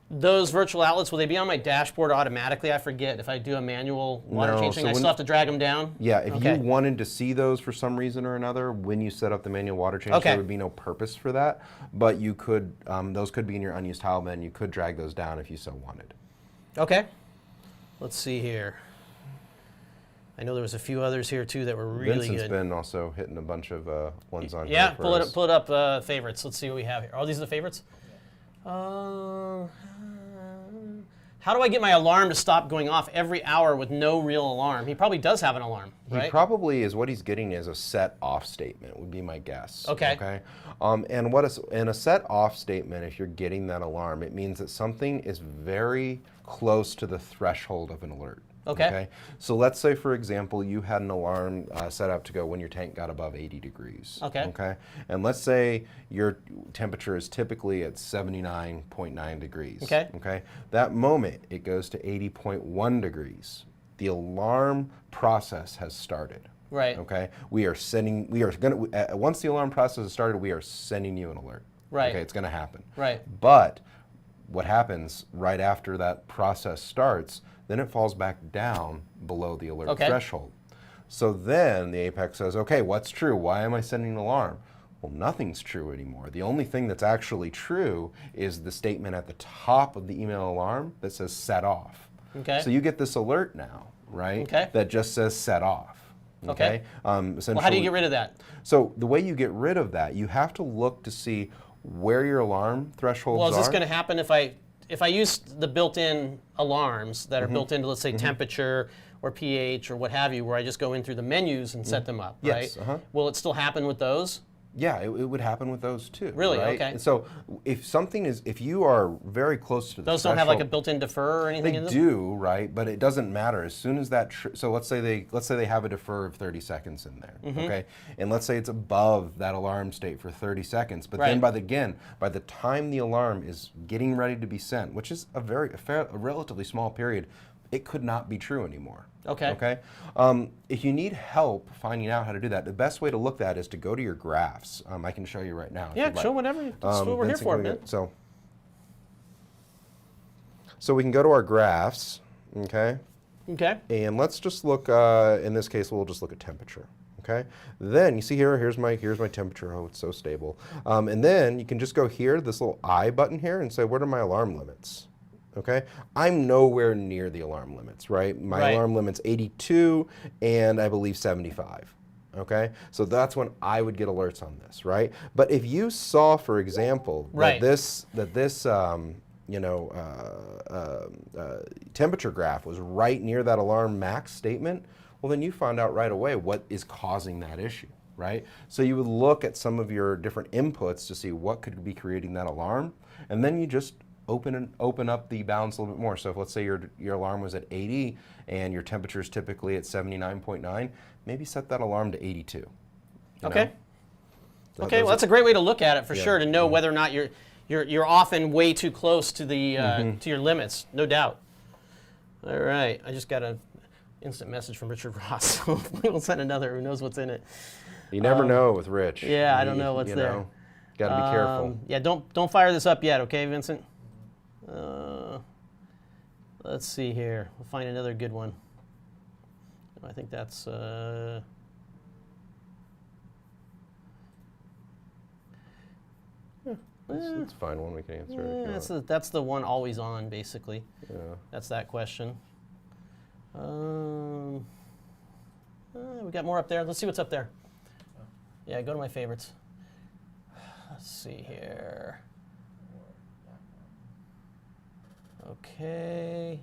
those virtual outlets, will they be on my dashboard automatically? I forget if I do a manual water change thing. I still have to drag them down? Yeah, if you wanted to see those for some reason or another, when you set up the manual water change, there would be no purpose for that. But you could, those could be in your unused tile bin. You could drag those down if you so wanted. Okay. Let's see here. I know there was a few others here too that were really Vincent's good. been also hitting a bunch of ones on Yeah, here for pull us. it up, favorites. Let's see what we have here. Oh, these are the favorites? How do I get my alarm to stop going off every hour with no real alarm? He probably does have an alarm, right? He probably is. What he's getting is a set off statement, would be my guess. Okay. Okay. And in a set off statement, if you're getting that alarm, it means that something is very close to the threshold of an alert. Okay. So let's say, for example, you had an alarm set up to go when your tank got above 80 degrees. Okay. Okay. And let's say your temperature is typically at 79.9 degrees. Okay. Okay. That moment it goes to 80.1 degrees. The alarm process has started. Right. Okay. Once the alarm process has started, we are sending you an alert. Right. Okay. It's going to happen. Right. But what happens right after that process starts, then it falls back down below the alert threshold. So then the Apex says, okay, what's true? Why am I sending an alarm? Well, nothing's true anymore. The only thing that's actually true is the statement at the top of the email alarm that says set off. Okay. So you get this alert now, right? Okay. That just says set off. Okay. Essentially, Well, how do you get rid of that? So the way you get rid of that, you have to look to see where your alarm thresholds are. Well, is this going to happen if I if I use the built-in alarms that are built into, let's say, temperature or pH or what have you, where I just go in through the menus and set them up, Yes, right? Will it still happen with those? Yeah, it would happen with those too. Really? Right? Okay. And so if you are very close to the Those don't have like a threshold- built-in defer or anything They in them? do, right? But it doesn't matter. As soon as that, so let's say they have a defer of 30 seconds in there, okay? And let's say it's above that alarm state for 30 seconds. But then by the time the alarm is getting ready to be sent, which is a relatively small period, it could not be true anymore. Okay. Okay. If you need help finding out how to do that, the best way to look at is to go to your graphs. I can show you right now. if Yeah, you'd like. show whatever. That's what we're here Vincent, for, can we man. go- So we can go to our graphs, okay? Okay. And let's just look. In this case, we'll just look at temperature. Okay. Then you see here. Here's my temperature. Oh, it's so stable. And then you can just go here to this little I button here and say, what are my alarm limits? Okay. I'm nowhere near the alarm limits, right? My alarm limit's 82 and I believe 75. Okay. So that's when I would get alerts on this, right? But if you saw, for example, that this temperature graph was right near that alarm max statement, well, then you found out right away what is causing that issue, right? So you would look at some of your different inputs to see what could be creating that alarm, and then you just open up the bounds a little bit more. So if, let's say your alarm was at 80 and your temperature is typically at 79.9, maybe set that alarm to 82. you Okay. know? Okay, well, that's a great way to look at it for sure, to know whether or not you're often way too close to the to your limits, no doubt. All right, I just got an instant message from Richard Ross. We'll send another. Who knows what's in it? You never know with Rich. Yeah, I don't know what's there. Got to be careful. Yeah, don't fire this up yet, okay, Vincent? Let's see here. We'll find another good one. I think that's. It's a fine one. We can answer it. If you want. That's the one always on, basically. Yeah. That's that question. We got more up there. Let's see what's up there. Yeah, go to my favorites. Let's see here. Okay.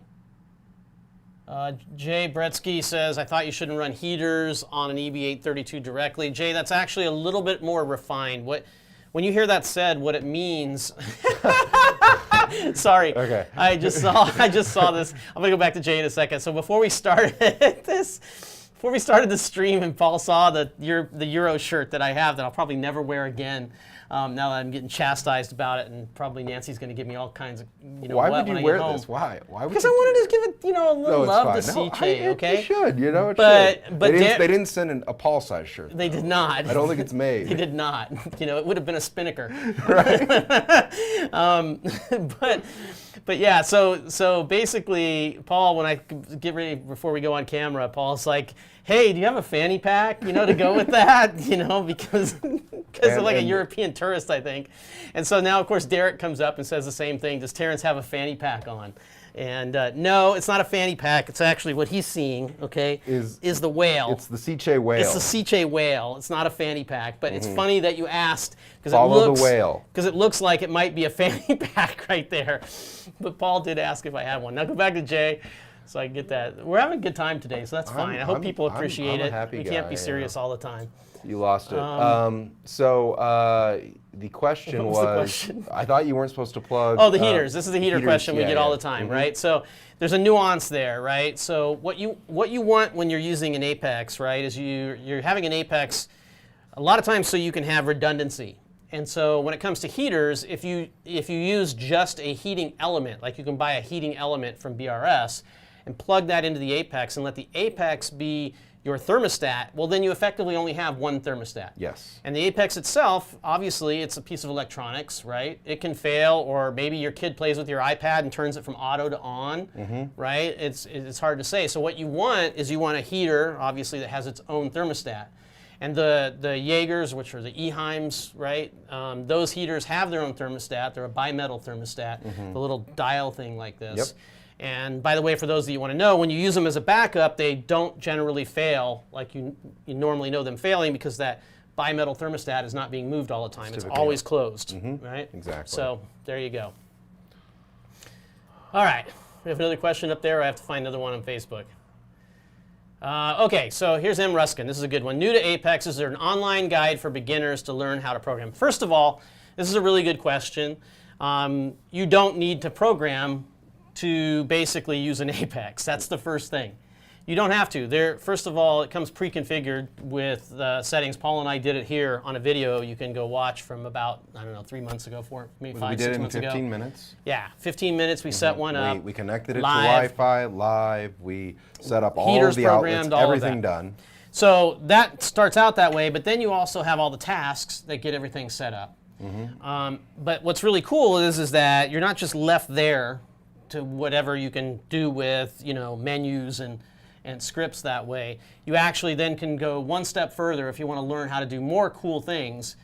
Jay Bretsky says, I thought you shouldn't run heaters on an EB832 directly. Jay, that's actually a little bit more refined. When you hear that said, what it means... Sorry. Okay. I just saw this. I'm gonna go back to Jay in a second. So before we started the stream, and Paul saw the Euro shirt that I have that I'll probably never wear again. Now that I'm getting chastised about it, and probably Nancy's going to give me all kinds of, Why would you wear this? Why? Because I wanted to give it, a little love to CJ. Okay. You should. But they didn't send a Paul size shirt. They did not. I don't think it's made. They did not. It would have been a spinnaker. Right. But yeah. So basically, Paul, when I get ready before we go on camera, Paul's like, "Hey, do you have a fanny pack? To go with that? Because of like a European tourist, I think." And so now, of course, Derek comes up and says the same thing. Does Terence have a fanny pack on? And no, it's not a fanny pack. It's actually what he's seeing, okay, is the whale. It's the Seachay whale. It's the Seachay whale. It's not a fanny pack. But it's funny that you asked, because the whale. Because it looks like it might be a fanny pack right there. But Paul did ask if I had one. Now go back to Jay. So I can get that. We're having a good time today, so that's fine. I hope people appreciate it. We can't be serious all the time. You lost it. The question was, I thought you weren't supposed to plug. Oh, the heaters. This is the heater question we get all the time, right? So there's a nuance there, right? So what you want when you're using an Apex, right, is you're having an Apex a lot of times so you can have redundancy. And so when it comes to heaters, if you use just a heating element, like you can buy a heating element from BRS and plug that into the Apex and let the Apex be your thermostat, well, then you effectively only have one thermostat. Yes. And the Apex itself, obviously, it's a piece of electronics, right? It can fail, or maybe your kid plays with your iPad and turns it from auto to on, right? It's hard to say. So what you want is you want a heater, obviously, that has its own thermostat. And the Jaegers, which are the Eheims, right? Those heaters have their own thermostat. They're a bimetal thermostat, the little dial thing like this. Yep. And by the way, for those that you want to know, when you use them as a backup, they don't generally fail like you normally know them failing, because that bimetal thermostat is not being moved all the time. It's always closed, right? Exactly. So there you go. All right, we have another question up there. I have to find another one on Facebook. Okay, so here's M. Ruskin. This is a good one. New to Apex, is there an online guide for beginners to learn how to program? First of all, this is a really good question. You don't need to program to basically use an Apex. That's the first thing. You don't have to. First of all, it comes pre-configured with settings. Paul and I did it here on a video you can go watch from about, I don't know, 3 months ago, maybe 5, 6 months ago. We did it in 15 minutes. Yeah, 15 minutes. We set one up. We connected it live, to Wi-Fi live. We set up all heaters of the programmed, outlets, all of everything that. done. So that starts out that way, but then you also have all the tasks that get everything set up. But what's really cool is that you're not just left there to whatever you can do with menus and scripts that way. You actually then can go one step further if you want to learn how to do more cool things,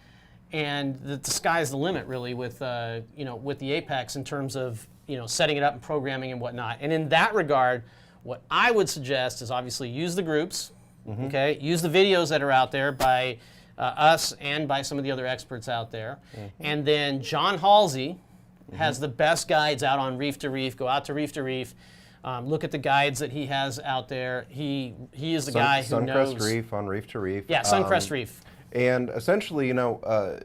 and the sky's the limit really with with the Apex in terms of setting it up and programming and whatnot. And in that regard, what I would suggest is obviously use the groups, okay, use the videos that are out there by us and by some of the other experts out there, and then John Halsey has the best guides out on Reef to Reef. Go out to Reef to Reef. Look at the guides that he has out there. He is the guy who knows. Suncrest Reef on Reef to Reef. Yeah, Suncrest Reef. And essentially,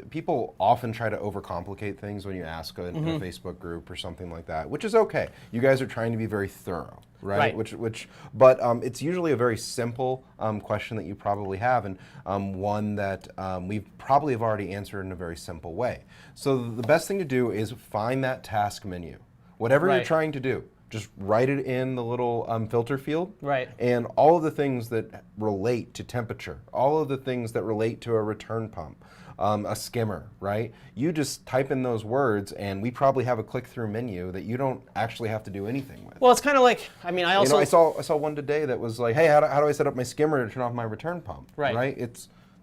people often try to overcomplicate things when you ask in a Facebook group or something like that, which is okay. You guys are trying to be very thorough, right? But it's usually a very simple question that you probably have, and one that we probably have already answered in a very simple way. So the best thing to do is find that task menu. Whatever you're trying to do, just write it in the little filter field. Right. And all of the things that relate to temperature, all of the things that relate to a return pump, a skimmer, right? You just type in those words, and we probably have a click-through menu that you don't actually have to do anything with. Well, it's kind of like, I mean, I also... I saw one today that was like, hey, how do I set up my skimmer to turn off my return pump? Right.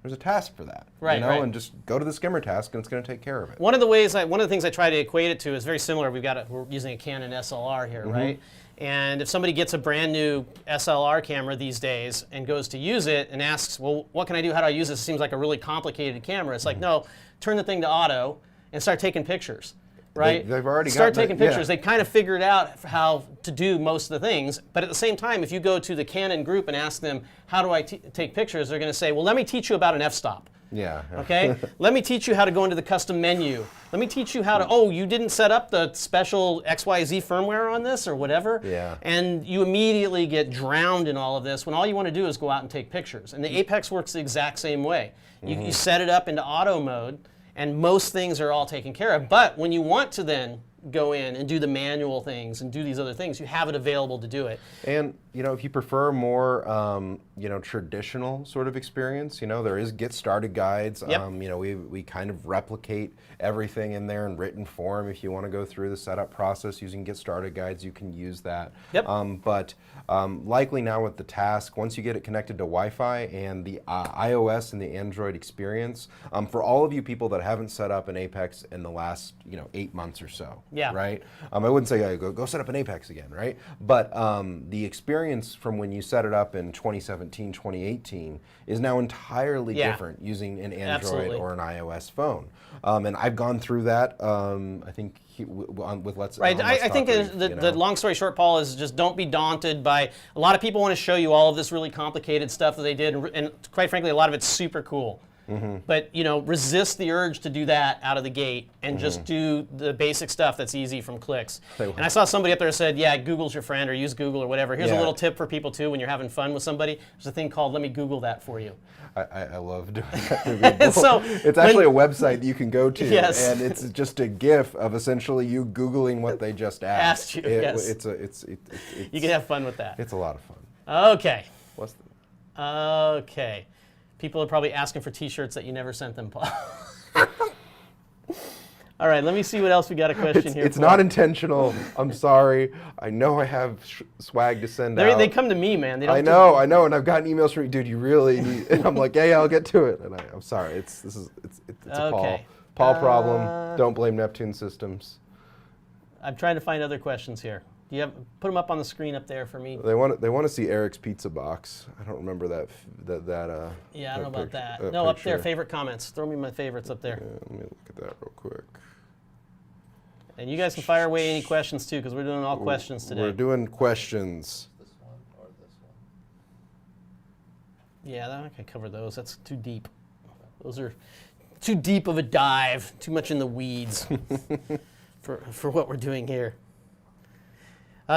There's a task for that, right? And just go to the skimmer task, and it's going to take care of it. One of the things I try to equate it to is very similar. We're using a Canon SLR here, right? And if somebody gets a brand new SLR camera these days and goes to use it and asks, well, what can I do? How do I use this? It seems like a really complicated camera. It's like, no, turn the thing to auto and start taking pictures. Right? They've already start taking pictures. They kind of figured out how to do most of the things, but at the same time, if you go to the Canon group and ask them, how do I take pictures, they're going to say, well, let me teach you about an f-stop. Yeah. Okay? Let me teach you how to go into the custom menu. Let me teach you how to, oh, you didn't set up the special XYZ firmware on this or whatever. Yeah. And you immediately get drowned in all of this when all you want to do is go out and take pictures. And the Apex works the exact same way. You set it up into auto mode, and most things are all taken care of. But when you want to then go in and do the manual things and do these other things, you have it available to do it. And if you prefer more traditional sort of experience, there is get started guides. Yep. We kind of replicate everything in there in written form. If you want to go through the setup process using get started guides, you can use that. Yep. But likely now with the task, once you get it connected to Wi-Fi and the iOS and the Android experience, for all of you people that haven't set up an Apex in the last 8 months or so, yeah. right? I wouldn't say go set up an Apex again, right? But the experience from when you set it up in 2017, 2018 is now entirely different using an Android Absolutely. or an iOS phone. And I've gone through that, I think, with Let's Right. I think the long story short, Paul, is just don't be daunted by, a lot of people want to show you all of this really complicated stuff that they did, and quite frankly, a lot of it's super cool. But resist the urge to do that out of the gate and just do the basic stuff that's easy from clicks. And I saw somebody up there said, yeah, Google's your friend, or use Google or whatever. Here's a little tip for people too when you're having fun with somebody. There's a thing called let me Google that for you. I love doing that through Google. So it's actually a website that you can go to, Yes. and it's just a GIF of essentially you Googling what they just asked. You, yes. You can have fun with that. It's a lot of fun. Okay. Okay. People are probably asking for T-shirts that you never sent them, Paul. All right, let me see what else we got a question here. It's not intentional. I'm sorry. I know I have swag to send out. They come to me, man. They don't I know, and I've gotten emails from you, dude. You really need, and I'm like, hey, I'll get to it. And I'm sorry. It's a Paul problem. Don't blame Neptune Systems. I'm trying to find other questions here. Do you put them up on the screen up there for me? They want to see Eric's pizza box. I don't remember that. Yeah, I don't know about that. No, picture. Up there, favorite comments. Throw me my favorites up there. Yeah, let me look at that real quick. And you guys can fire away any questions too, because we're doing all questions today. We're doing questions. This one or this one? Yeah, I can cover those. That's too deep. Those are too deep of a dive, too much in the weeds for what we're doing here.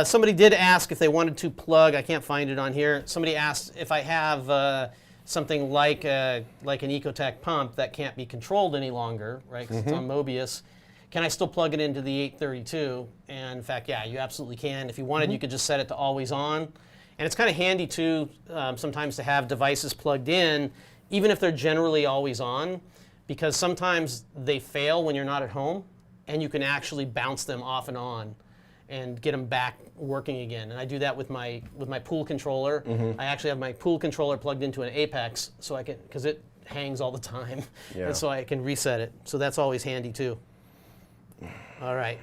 Somebody did ask if they wanted to plug, I can't find it on here, somebody asked if I have something like an Ecotech pump that can't be controlled any longer, right, because it's on Mobius. Can I still plug it into the 832? And in fact, yeah, you absolutely can. If you wanted, you could just set it to always on. And it's kind of handy too, sometimes to have devices plugged in, even if they're generally always on, because sometimes they fail when you're not at home, and you can actually bounce them off and on and get them back working again. And I do that with my pool controller. I actually have my pool controller plugged into an Apex, so I can, because it hangs all the time, and so I can reset it. So that's always handy too. All right.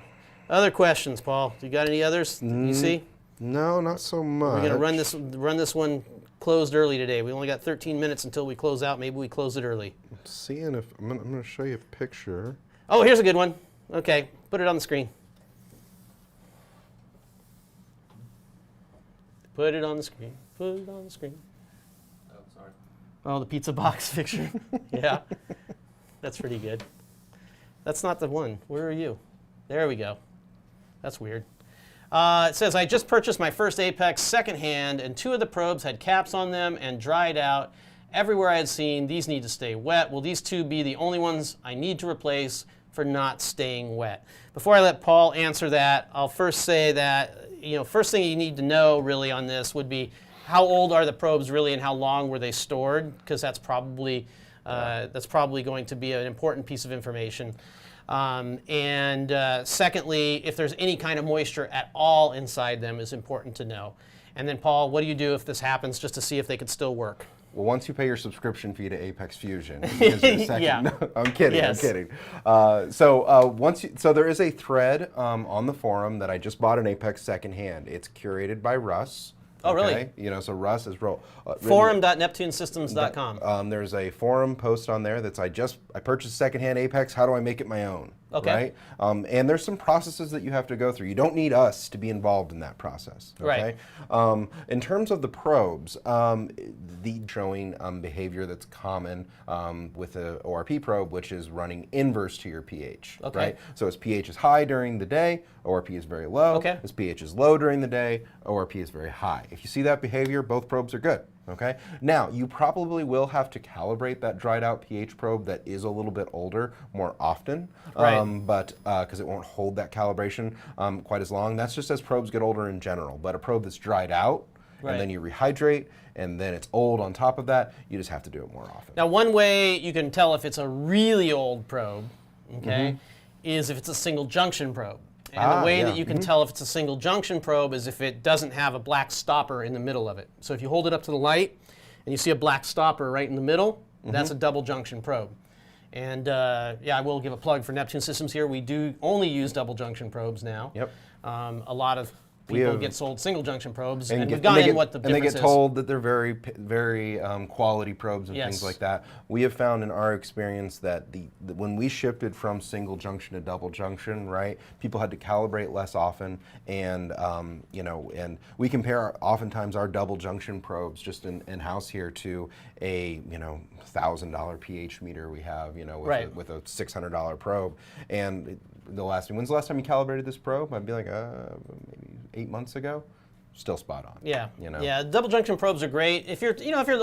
Other questions, Paul? You got any others you see? No, not so much. We're going to run this one closed early today. We only got 13 minutes until we close out. Maybe we close it early. Seeing if I'm going to show you a picture. Oh, here's a good one. Okay, put it on the screen. Put it on the screen. Put it on the screen. Oh, sorry. Oh, the pizza box picture. Yeah, that's pretty good. That's not the one. Where are you? There we go. That's weird. It says, I just purchased my first Apex secondhand, and 2 of the probes had caps on them and dried out. Everywhere I had seen, these need to stay wet. Will these 2 be the only ones I need to replace for not staying wet? Before I let Paul answer that, I'll first say that, first thing you need to know really on this would be how old are the probes really and how long were they stored, because that's probably going to be an important piece of information. Secondly, if there's any kind of moisture at all inside them is important to know. And then Paul, what do you do if this happens just to see if they could still work? Well, once you pay your subscription fee to Apex Fusion, because your second, Yeah. No, I'm kidding. Yes. I'm kidding. So there is a thread on the forum that I just bought an Apex secondhand. It's curated by Russ. Oh, really? So Russ is Forum.neptunesystems.com. There's a forum post on there that's I purchased secondhand Apex. How do I make it my own? Okay. Right. And there's some processes that you have to go through. You don't need us to be involved in that process. Okay? Right. In terms of the probes, the showing behavior that's common with the ORP probe, which is running inverse to your pH. Okay. Right. So as pH is high during the day, ORP is very low. Okay. As pH is low during the day, ORP is very high. If you see that behavior, both probes are good. Okay. Now, you probably will have to calibrate that dried out pH probe that is a little bit older more often, Right. but because it won't hold that calibration quite as long. That's just as probes get older in general. But a probe that's dried out, Right. and then you rehydrate, and then it's old on top of that, you just have to do it more often. Now, one way you can tell if it's a really old probe, okay, is if it's a single junction probe. And the way that you can tell if it's a single junction probe is if it doesn't have a black stopper in the middle of it. So if you hold it up to the light and you see a black stopper right in the middle, that's a double junction probe. And yeah, I will give a plug for Neptune Systems here. We do only use double junction probes now. Yep. A lot of people get sold single junction probes, and we've and gone they in get- what the and they difference get is. told that they're very quality probes and Yes. things like that. We have found in our experience that when we shifted from single junction to double junction, right, people had to calibrate less often, and and we compare oftentimes our double junction probes just in house here to a $1,000 pH meter we have with a $600 probe. And when's the last time you calibrated this probe? I'd be like maybe 8 months ago. Still spot on. Yeah, You know? yeah. Double junction probes are great if you're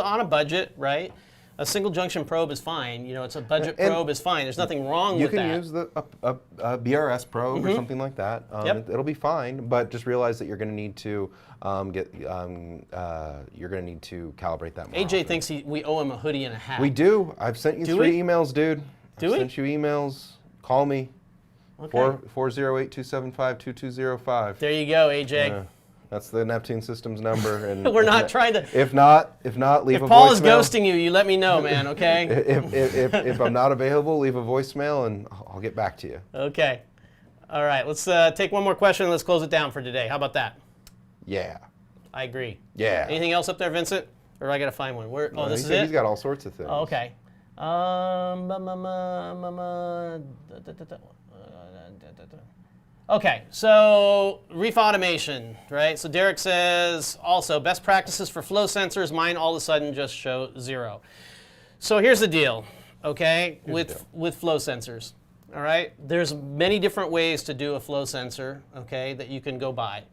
on a budget, right? A single junction probe is fine. It's a budget And probe is fine. There's nothing wrong You with that. can use a BRS probe or something like that. Yep. It'll be fine, but just realize that you're going to need to calibrate that more. AJ often. thinks we owe him a hoodie and a hat. We do. I've sent you Do 3 we? emails, dude. Do I've we? sent you emails. Call me. Okay. 408-275-2205. There you go, AJ. That's the Neptune Systems number. And We're not trying to. If not, leave If a Paul is voicemail. ghosting you, you let me know, man. Okay. If I'm not available, leave a voicemail and I'll get back to you. Okay. All right. Let's take one more question and let's close it down for today. How about that? Yeah. I agree. Yeah. Anything else up there, Vincent? Or I got to find one. Oh, this is it. He's got all sorts of things. Oh, okay. Okay, so Reef automation, right? So Derek says also best practices for flow sensors. Mine all of a sudden just show 0. So here's the deal, okay, with flow sensors. All right, there's many different ways to do a flow sensor, okay, that you can go buy.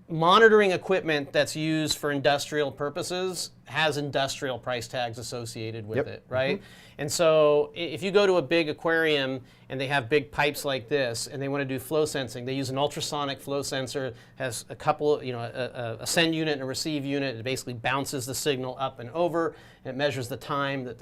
Monitoring equipment that's used for industrial purposes has industrial price tags associated with it, right? And so if you go to a big aquarium and they have big pipes like this and they want to do flow sensing, they use an ultrasonic flow sensor, has a couple, a send unit and a receive unit. It basically bounces the signal up and over, and it measures the time that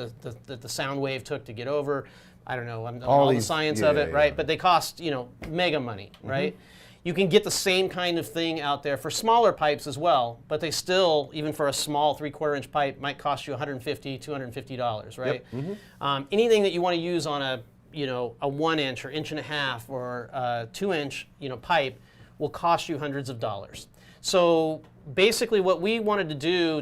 the sound wave took to get over. I don't know, all the science of it, right? But they cost, mega money, right? You can get the same kind of thing out there for smaller pipes as well, but they still, even for a small 3/4 inch pipe, might cost you $150, $250, right? Yep. Anything that you want to use on a 1 inch or 1.5 or 2 inch pipe will cost you hundreds of dollars. So basically what we wanted to do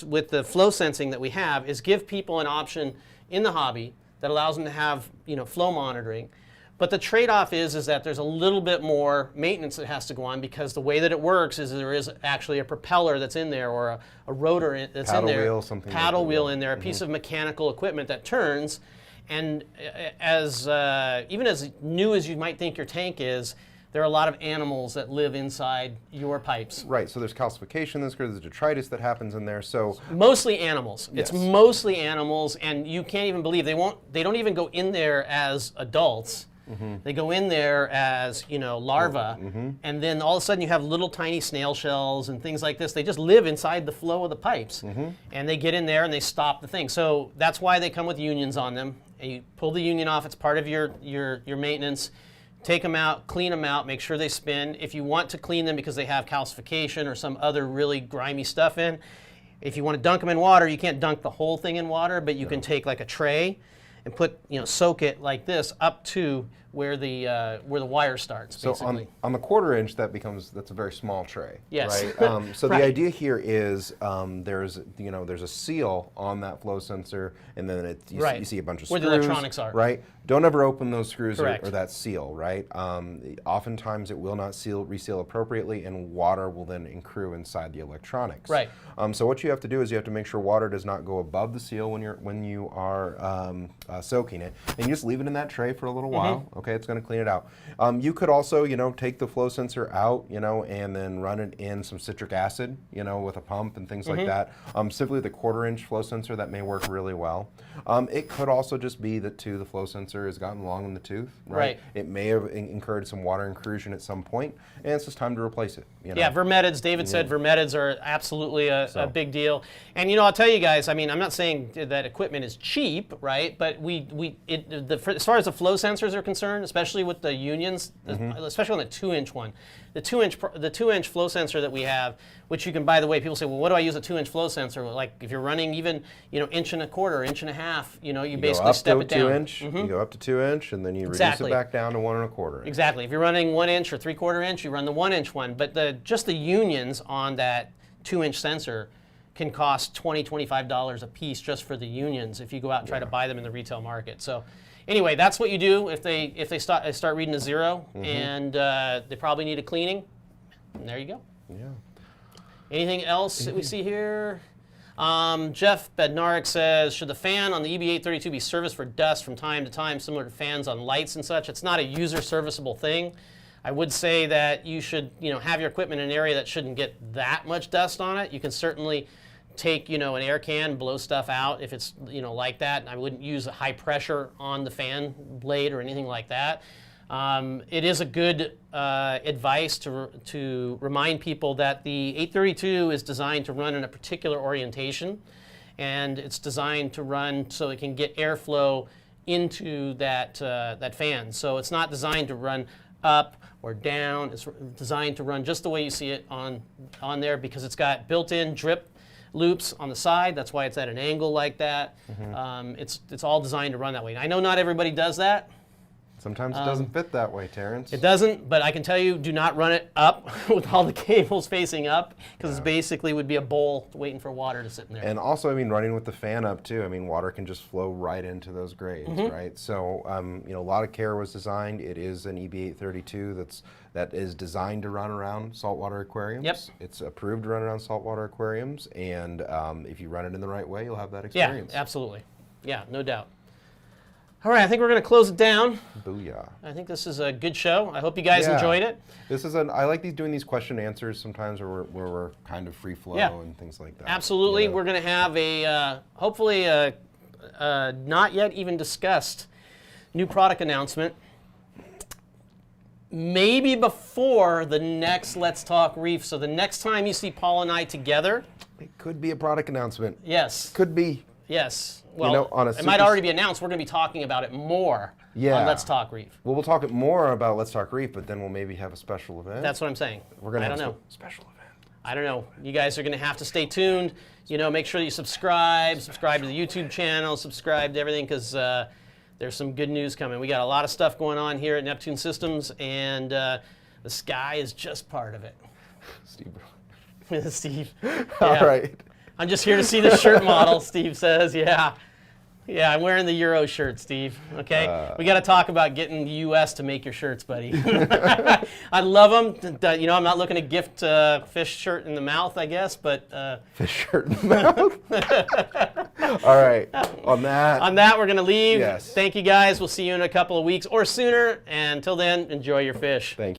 with the flow sensing that we have is give people an option in the hobby that allows them to have flow monitoring. But the trade-off is that there's a little bit more maintenance that has to go on, because the way that it works is there is actually a propeller that's in there, or a rotor that's in there, paddle wheel in there, a piece of mechanical equipment that turns. And even as new as you might think your tank is, there are a lot of animals that live inside your pipes. Right, so there's calcification, there's detritus that happens in there, so... Mostly animals. Yes. It's mostly animals, and you can't even believe, they don't even go in there as adults. They go in there as, larvae, and then all of a sudden you have little tiny snail shells and things like this. They just live inside the flow of the pipes, and they get in there and they stop the thing. So that's why they come with unions on them. And you pull the union off, it's part of your maintenance. Take them out, clean them out, make sure they spin. If you want to clean them because they have calcification or some other really grimy stuff in, if you want to dunk them in water, you can't dunk the whole thing in water, but you can take like a tray and put, soak it like this up to where the wire starts, basically. So on the 1/4 inch, that's a very small tray. Yes. Right. So Right. the idea here is there's a seal on that flow sensor, and then you see a bunch of where screws. the electronics are. Right. Don't ever open those screws or Correct. that seal. Right. Oftentimes it will not reseal appropriately, and water will then accrue inside the electronics. Right. So what you have to do is you have to make sure water does not go above the seal when you are soaking it, and you just leave it in that tray for a little while. Okay, it's going to clean it out. You could also, take the flow sensor out, and then run it in some citric acid, with a pump and things like that. Simply the 1/4 inch flow sensor, that may work really well. It could also just be that the flow sensor has gotten long in the tooth. Right. It may have incurred some water intrusion at some point, and it's just time to replace it. Yeah, vermetids. David said vermetids are absolutely a big deal. And I'll tell you guys, I'm not saying that equipment is cheap, right? But as far as the flow sensors are concerned, especially with the unions, especially on the 2-inch one, the 2-inch flow sensor that we have, which you can, by the way, people say, well, what do I use a 2-inch flow sensor? Like if you're running even 1.25 inch, 1.5, you basically step it down. 2 inch, you go up to 2 inch, and then you reduce it back down to 1.25 inch. Exactly. If you're running 1 inch or 3/4 inch, you run the 1-inch one. But just the unions on that 2-inch sensor can cost $20, $25 a piece just for the unions if you go out and try to buy them in the retail market. So anyway, that's what you do if they start reading to 0, and they probably need a cleaning. And there you go. Yeah. Anything else that we see here? Jeff Bednarik says, should the fan on the EB832 be serviced for dust from time to time, similar to fans on lights and such? It's not a user serviceable thing. I would say that you should, have your equipment in an area that shouldn't get that much dust on it. You can certainly take, an air can, blow stuff out if it's, like that. I wouldn't use a high pressure on the fan blade or anything like that. It is a good advice to remind people that the 832 is designed to run in a particular orientation, and it's designed to run so it can get airflow into that fan. So it's not designed to run up or down. It's designed to run just the way you see it on there, because it's got built-in drip loops on the side. That's why it's at an angle like that. It's all designed to run that way. I know not everybody does that. Sometimes it doesn't fit that way, Terrence. It doesn't, but I can tell you, do not run it up with all the cables facing up, because it basically would be a bowl waiting for water to sit in there. And also, I mean, running with the fan up too. I mean, water can just flow right into those graves, Mm-hmm. right? So, you know, a lot of care was designed. It is an EB832 that is designed to run around saltwater aquariums. Yep. It's approved to run around saltwater aquariums, and if you run it in the right way, you'll have that Yeah, experience. absolutely. Yeah, no doubt. All right, I think we're going to close it down. Booyah. I think this is a good show. I hope you guys Yeah. enjoyed it. This is I like doing these question and answers sometimes where we're kind of free flow Yeah. and things like that. Absolutely. You know? We're going to have a, hopefully, not yet even discussed new product announcement. Maybe before the next Let's Talk Reef. So the next time you see Paul and I together, It could be a product announcement. yes, Could be. yes. Well, know, on a it might super- already be announced. We're going to be talking about it more Yeah. on Let's Talk Reef. Well, we'll talk more about Let's Talk Reef, but then we'll maybe have a special event. That's what I'm saying. We're gonna I have don't know. special event. I don't know. You guys are going to have to stay tuned. You know, make sure that you subscribe to the YouTube channel, subscribe to everything, because there's some good news coming. We got a lot of stuff going on here at Neptune Systems, and the sky is just part of it. Steve. Steve. All Yeah. right. I'm just here to see the shirt model, Steve says. Yeah. Yeah, I'm wearing the Euro shirt, Steve. Okay? We got to talk about getting the U.S. to make your shirts, buddy. I love them. You know, I'm not looking to gift fish shirt in the mouth, I guess, but Fish shirt in the mouth. All right. On that. we're going to leave. Yes. Thank you, guys. We'll see you in a couple of weeks or sooner. And until then, enjoy your fish. Thank you.